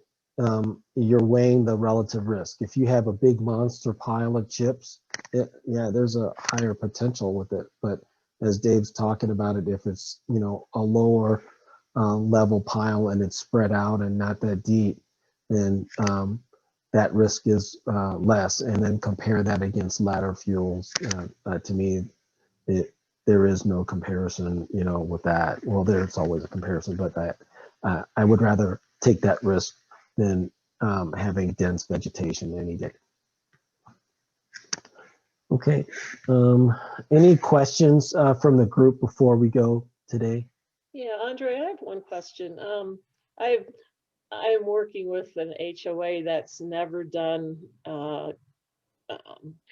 you're weighing the relative risk. If you have a big monster pile of chips, there's a higher potential with it. But as Dave's talking about it, if it's, a lower level pile and it's spread out and not that deep, then that risk is less. And then compare that against ladder fuels. To me, there is no comparison, with that. Well, there's always a comparison, but I would rather take that risk than having dense vegetation any day. Okay. Any questions from the group before we go today? Yeah, Andre, I have one question. I am working with an HOA that's never done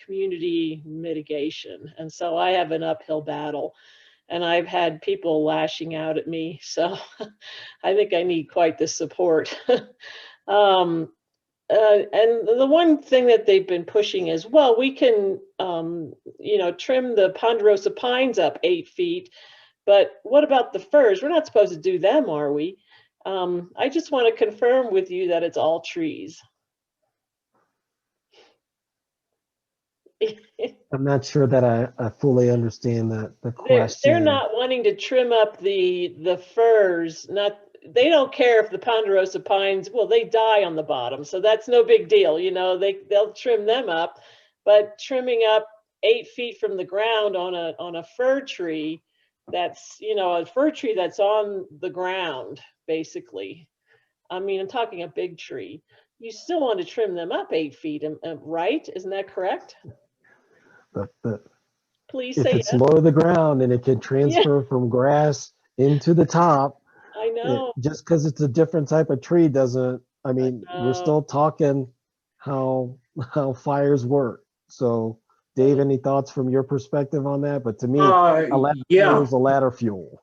community mitigation. And so I have an uphill battle, and I've had people lashing out at me. So I think I need quite the support. And the one thing that they've been pushing is, well, we can, trim the ponderosa pines up 8 feet, but what about the firs? We're not supposed to do them, are we? I just want to confirm with you that it's all trees. I'm not sure that I fully understand the question. They're not wanting to trim up the firs. They don't care if the ponderosa pines, well, they die on the bottom, so that's no big deal. They'll trim them up, but trimming up 8 feet from the ground on a fir tree, that's a fir tree that's on the ground, basically. I mean, I'm talking a big tree. You still want to trim them up 8 feet, right? Isn't that correct? But Please if say it's yes. low to the ground and it can transfer from grass into the top, I know. Just because it's a different type of tree doesn't, I mean, we're still talking how fires work. So Dave, any thoughts from your perspective on that? But to me, a ladder fuel is a ladder fuel.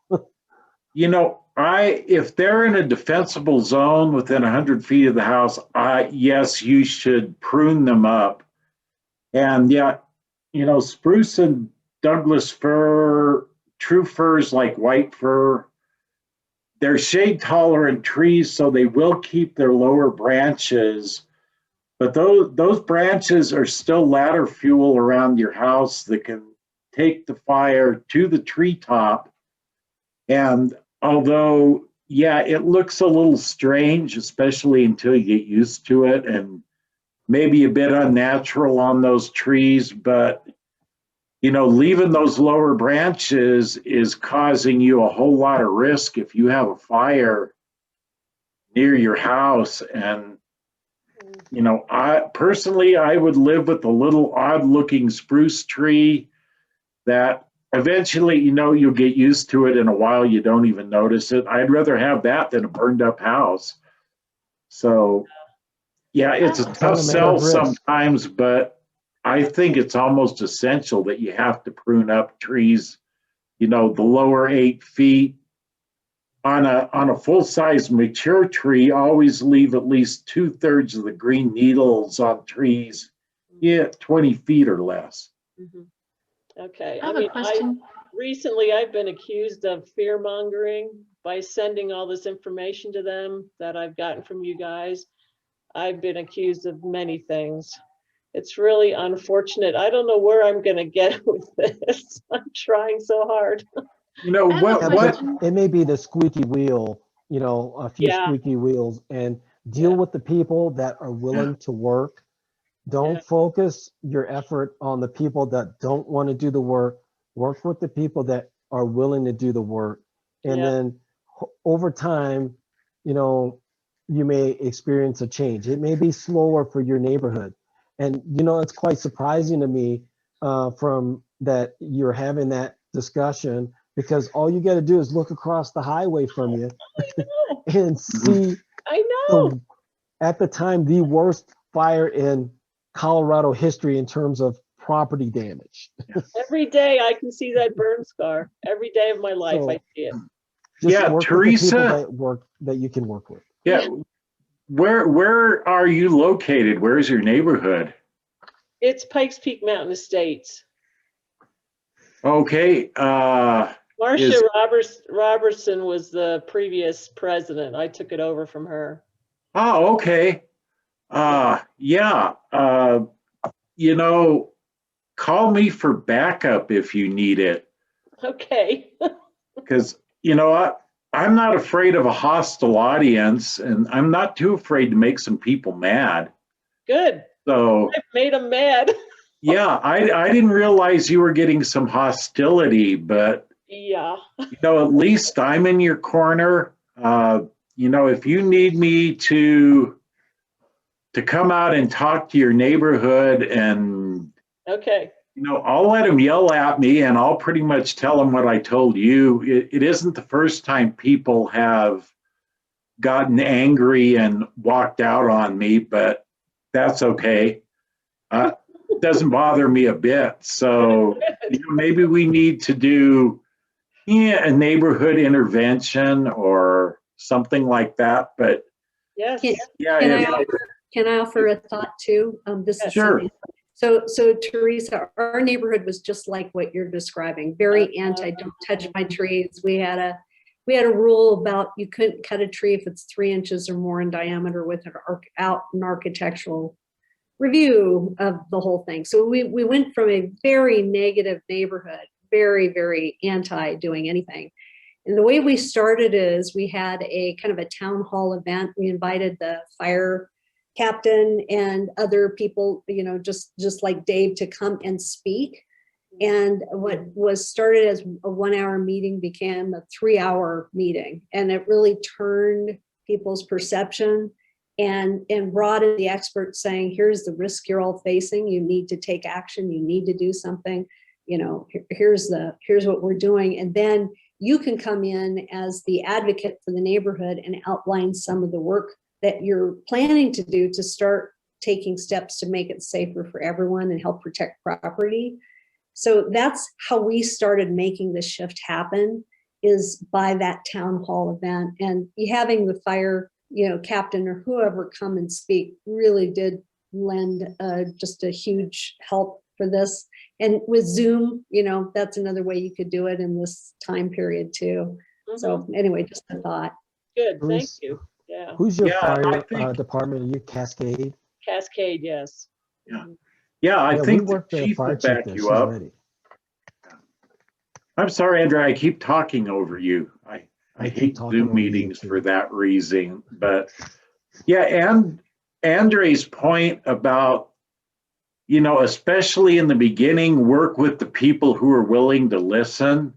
You know, if they're in a defensible zone within 100 feet of the house, yes, you should prune them up. And yeah, you know, spruce and Douglas fir, true firs like white fir, they're shade tolerant trees, so they will keep their lower branches. But those branches are still ladder fuel around your house that can take the fire to the treetop. And although, yeah, it looks a little strange, especially until you get used to it, and maybe a bit unnatural on those trees, but you know, leaving those lower branches is causing you a whole lot of risk if you have a fire near your house. And you know, I would live with a little odd looking spruce tree that eventually, you know, you'll get used to it. In a while, you don't even notice it. I'd rather have that than a burned up house. So yeah, it's a tough sell sometimes, but I think it's almost essential that you have to prune up trees, you know, the lower 8 feet. On a full-size mature tree, always leave at least 2/3 of the green needles on trees, 20 feet or less. Okay. I have a question. Recently I've been accused of fear mongering by sending all this information to them that I've gotten from you guys. I've been accused of many things. It's really unfortunate. I don't know where I'm going to get with this. I'm trying so hard. You know, it may be the squeaky wheel, you know, a few squeaky wheels, and deal with the people that are willing to work. Don't focus your effort on the people that don't want to do the work. Work with the people that are willing to do the work. And then over time, you know, you may experience a change. It may be slower for your neighborhood. And, you know, it's quite surprising to me from that you're having that discussion, because all you got to do is look across the highway from you and see at the time the worst fire in Colorado history in terms of property damage. Every day I can see that burn scar. Every day of my life I see it. Just work Teresa, with the people that you can work with. Yeah. Where are you located? Where's your neighborhood? It's Pikes Peak Mountain Estates. Okay. Marcia Robertson was the previous president. I took it over from her. Oh, okay. You know, call me for backup if you need it. Okay. Because, you know, I'm not afraid of a hostile audience, and I'm not too afraid to make some people mad. Good. So I've made them mad. Yeah, I didn't realize you were getting some hostility, but yeah, you know, at least I'm in your corner. You know, if you need me to come out and talk to your neighborhood, and okay, you know, I'll let them yell at me, and I'll pretty much tell them what I told you. It isn't the first time people have gotten angry and walked out on me, but that's okay. It doesn't bother me a bit. So you know, maybe we need to do a neighborhood intervention or something like that. But yes, can I offer a thought too? This is sure. So Teresa, our neighborhood was just like what you're describing. Very anti, don't touch my trees. We had a rule about you couldn't cut a tree if it's 3 inches or more in diameter without an architectural review of the whole thing. So we went from a very negative neighborhood, very, very anti doing anything. And the way we started is we had a kind of a town hall event. We invited the fire captain and other people, you know, just like Dave, to come and speak. And what was started as a 1-hour meeting became a 3-hour meeting. And it really turned people's perception and brought in the experts saying, here's the risk you're all facing. You need to take action. You need to do something. You know, here's what we're doing. And then you can come in as the advocate for the neighborhood and outline some of the work that you're planning to do to start taking steps to make it safer for everyone and help protect property. So that's how we started making this shift happen, is by that town hall event. And having the fire, captain or whoever come and speak really did lend just a huge help for this. And with Zoom, that's another way you could do it in this time period too. So anyway, just a thought. Good, thank Who's- you. Yeah, Who's your Yeah, I fire think- department? Are you Cascade? Cascade, yes. Yeah, I Yeah, we think the worked the chief fire will chief back there. you She's up. ready. I'm sorry, Andrea, I keep talking over you. I I keep hate talking Zoom over you, meetings too. for that reason. But yeah, and Andre's point about, especially in the beginning, work with the people who are willing to listen.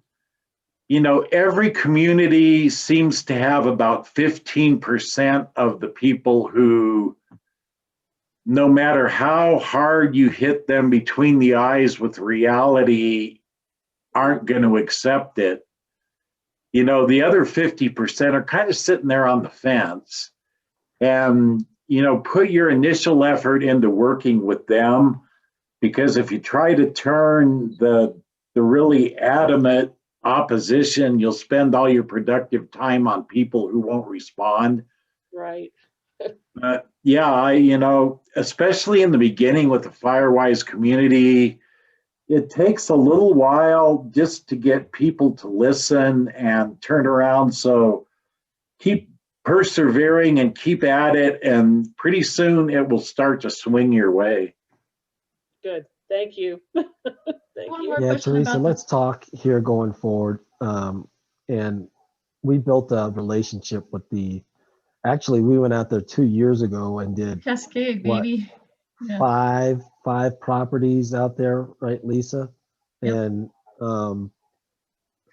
Every community seems to have about 15% of the people who, no matter how hard you hit them between the eyes with reality, aren't going to accept it. The other 50% are kind of sitting there on the fence. And, put your initial effort into working with them, because if you try to turn the really adamant opposition, you'll spend all your productive time on people who won't respond. Right. Yeah, especially in the beginning with the Firewise community, it takes a little while just to get people to listen and turn around. So keep persevering and keep at it, and pretty soon it will start to swing your way. Good, thank you. Thank One you. more Yeah, question Teresa, about the- let's talk here going forward. And we built a relationship with actually, we went out there 2 years ago and did Cascade, What? baby. Yeah. five properties out there, right, Lisa? Yep. And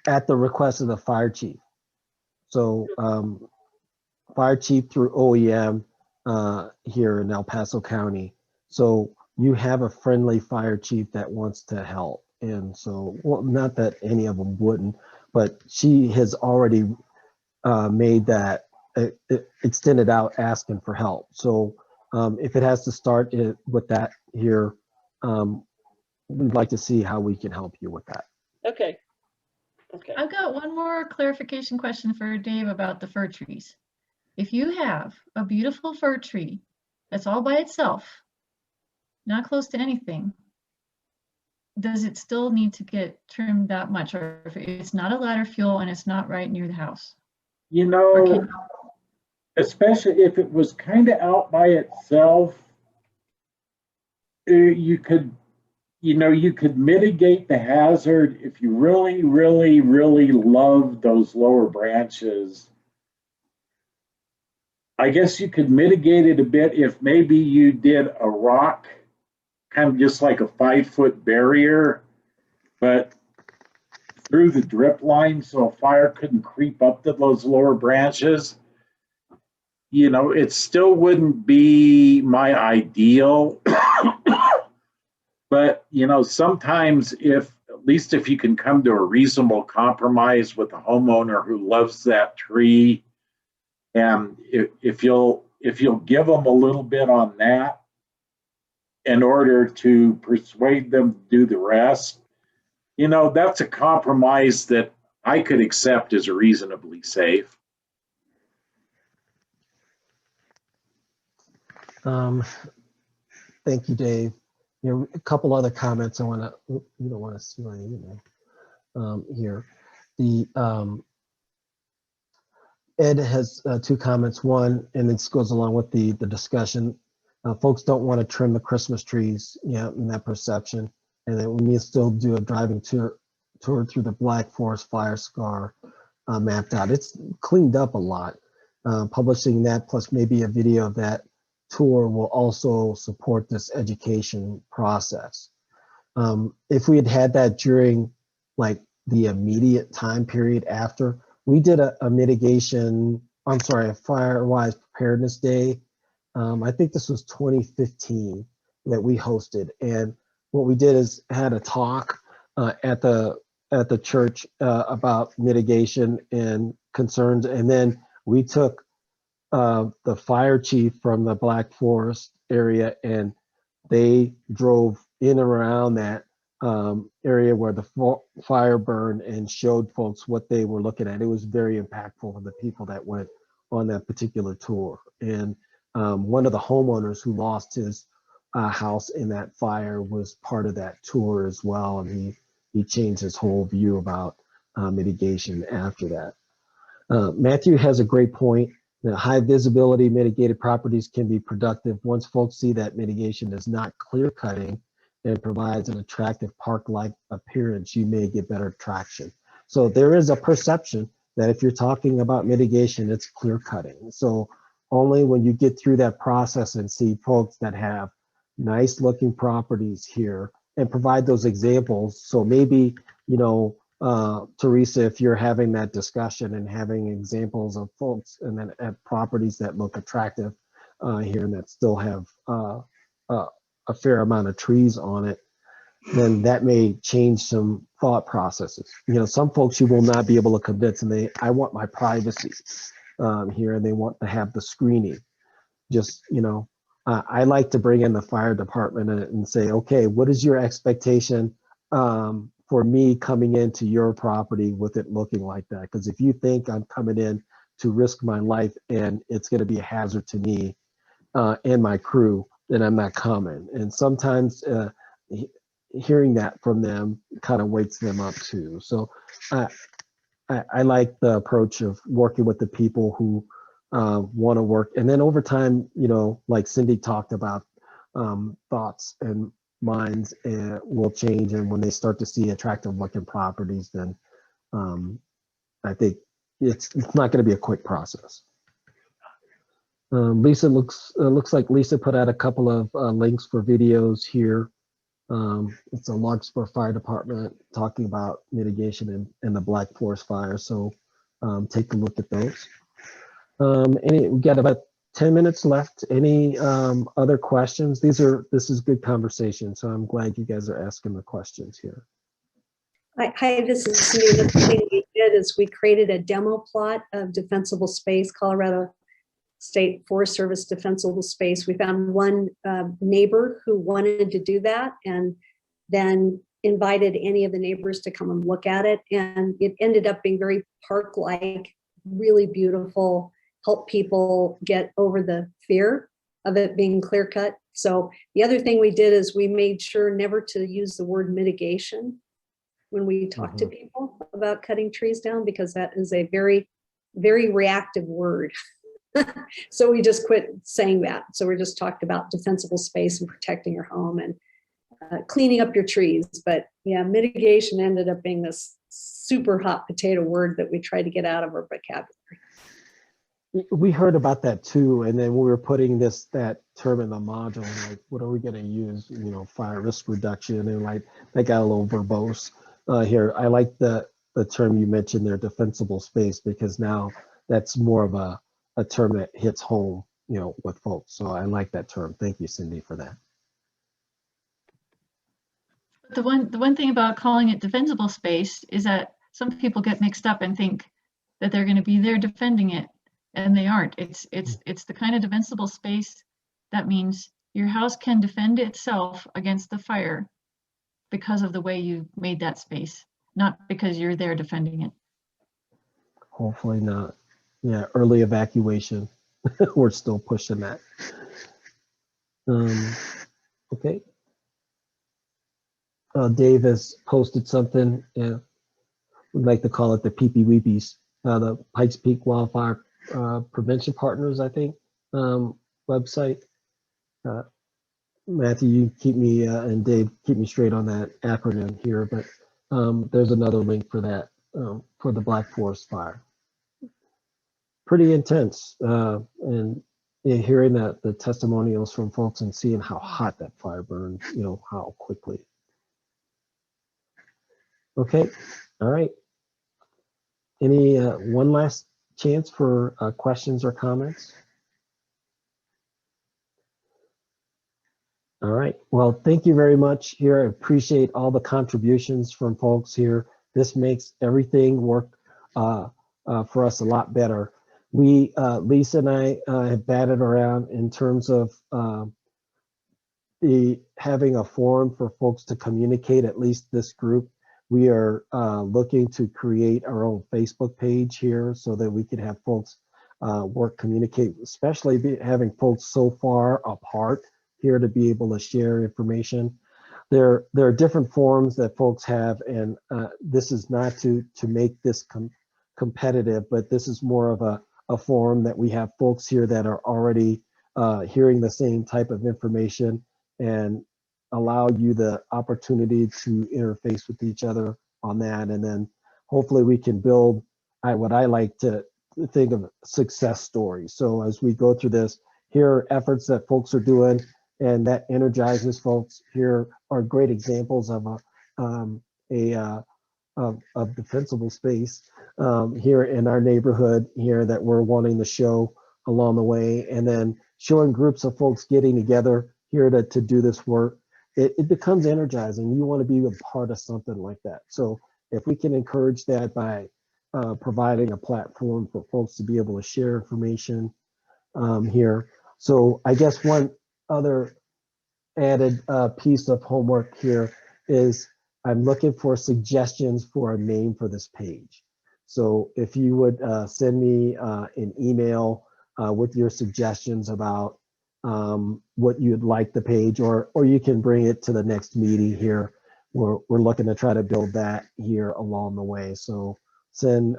at the request of the fire chief. So fire chief through OEM here in El Paso County. So you have a friendly fire chief that wants to help. And so, well, not that any of them wouldn't, but she has already made that extended out asking for help. So if it has to start with that here, we'd like to see how we can help you with that. Okay. Okay. I've got one more clarification question for Dave about the fir trees. If you have a beautiful fir tree that's all by itself, not close to anything, does it still need to get trimmed that much? Or if it's not a ladder fuel and it's not right near the house? Or can, Especially if it was kind of out by itself, you could mitigate the hazard if you really, really, really love those lower branches. I guess you could mitigate it a bit if maybe you did a rock, kind of just like a 5-foot barrier, but through the drip line so a fire couldn't creep up to those lower branches. It still wouldn't be my ideal. But, sometimes at least if you can come to a reasonable compromise with a homeowner who loves that tree, and if you'll give them a little bit on that in order to persuade them to do the rest, that's a compromise that I could accept as reasonably safe. Thank you, Dave. A couple other comments I want to, you don't want to see my email here. Ed has 2 comments. One, and this goes along with the discussion. Folks don't want to trim the Christmas trees, in that perception. And then we need to still do a driving tour through the Black Forest fire scar mapped out. It's cleaned up a lot. Publishing that plus maybe a video of that tour will also support this education process. If we had had that during like the immediate time period after, we did a Firewise Preparedness Day. I think this was 2015 that we hosted. And what we did is had a talk at the at the church about mitigation and concerns. And then we took the fire chief from the Black Forest area, and they drove in and around that area where the fire burned and showed folks what they were looking at. It was very impactful for the people that went on that particular tour. And one of the homeowners who lost his house in that fire was part of that tour as well. And he changed his whole view about mitigation after that. Matthew has a great point. The high visibility mitigated properties can be productive once folks see that mitigation is not clear cutting and provides an attractive park-like appearance. You may get better traction. So there is a perception that if you're talking about mitigation, it's clear cutting. So only when you get through that process and see folks that have nice looking properties here and provide those examples. So maybe, you know, Teresa, if you're having that discussion and having examples of folks and then at properties that look attractive here and that still have a fair amount of trees on it, then that may change some thought processes. You know, some folks you will not be able to convince, and I want my privacy here, and they want to have the screening. Just, you know, I like to bring in the fire department and say, okay, what is your expectation for me coming into your property with it looking like that? Because if you think I'm coming in to risk my life and it's going to be a hazard to me and my crew, then I'm not coming. And sometimes hearing that from them kind of wakes them up too. So I like the approach of working with the people who want to work. And then over time, you know, like Cindy talked about, thoughts and minds will change. And when they start to see attractive looking properties, then I think it's not going to be a quick process. Lisa looks like Lisa put out a couple of links for videos here. It's a Larkspur Fire Department talking about mitigation in the Black Forest fire. So take a look at those. We've got about 10 minutes left. Any other questions? This is good conversation. So I'm glad you guys are asking the questions here. Hi, this is Cindy. The thing we did is we created a demo plot of defensible space, Colorado State Forest Service defensible space. We found one neighbor who wanted to do that and then invited any of the neighbors to come and look at it. And it ended up being very park-like, really beautiful, help people get over the fear of it being clear cut. So the other thing we did is we made sure never to use the word mitigation when we talk to people about cutting trees down, because that is a very, very reactive word. So we just quit saying that. So we just talked about defensible space and protecting your home and cleaning up your trees. But yeah, mitigation ended up being this super hot potato word that we tried to get out of our vocabulary. We heard about that too, and then we were putting that term in the module, like, what are we going to use? You know, fire risk reduction, and like that got a little verbose here. I like the term you mentioned there, defensible space, because now that's more of a term that hits home, you know, with folks. So I like that term. Thank you, Cindy, for that. The one thing about calling it defensible space is that some people get mixed up and think that they're going to be there defending it, and they aren't. It's the kind of defensible space that means your house can defend itself against the fire because of the way you made that space, not because you're there defending it. Hopefully not. Yeah, early evacuation. We're still pushing that. Okay. Dave has posted something. We'd like to call it the Peepee Weepies, the Pikes Peak Wildfire Prevention Partners, I think, website. Matthew, you keep me and Dave keep me straight on that acronym here, but there's another link for that for the Black Forest fire. Pretty intense, and hearing the testimonials from folks and seeing how hot that fire burned, you know, how quickly. Okay, all right. Any one last chance for questions or comments? All right, well, thank you very much here. I appreciate all the contributions from folks here. this makes everything work for us a lot better. We, Lisa and I have batted around in terms of having a forum for folks to communicate, at least this group. We are looking to create our own Facebook page here so that we can have folks communicate, especially having folks so far apart here to be able to share information. There are different forums that folks have, and this is not to make this competitive, but this is more of a forum that we have folks here that are already hearing the same type of information and allow you the opportunity to interface with each other on that. And then hopefully we can build what I like to think of success stories. So as we go through this, here are efforts that folks are doing and that energizes folks. Here are great examples of of defensible space here in our neighborhood here that we're wanting to show along the way, and then showing groups of folks getting together here to do this work. It becomes energizing. You want to be a part of something like that. So if we can encourage that by providing a platform for folks to be able to share information here. So I guess one other added piece of homework here is I'm looking for suggestions for a name for this page. So if you would send me an email with your suggestions about what you'd like the page, or you can bring it to the next meeting here. We're looking to try to build that here along the way. So send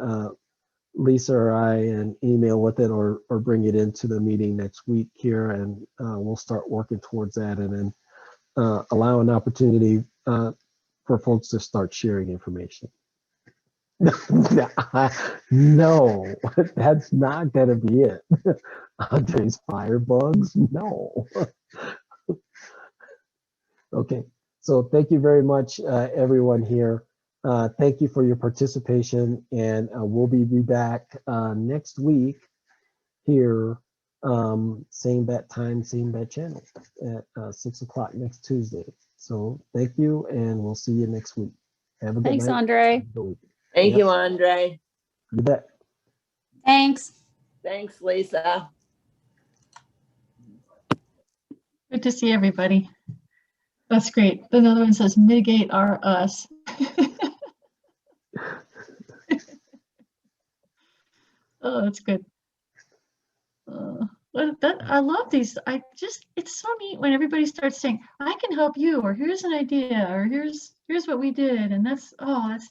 Lisa or I an email with it, or bring it into the meeting next week here, and we'll start working towards that, and then allow an opportunity for folks to start sharing information. No, that's not gonna be it. Andre's firebugs? No. Okay, so thank you very much, everyone here. Thank you for your participation, and we'll be back next week here, same bat time, same bat channel at 6 o'clock next Tuesday. So thank you, and we'll see you next week. Have a good Thanks, night. Andre. Have a good week. Thank Yep. you, Andre. You bet. Thanks. Thanks, Lisa. Good to see everybody. That's great. Another one says mitigate our us. Oh, that's good. I love these. It's so neat when everybody starts saying, I can help you, or here's an idea, or here's what we did. And that's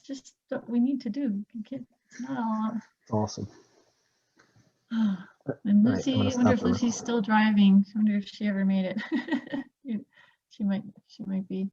just what we need to do. It's not all. Awesome. And All right, Lucy, I'm gonna I wonder if stop the Lucy's still driving. I wonder if she ever made it. She might be.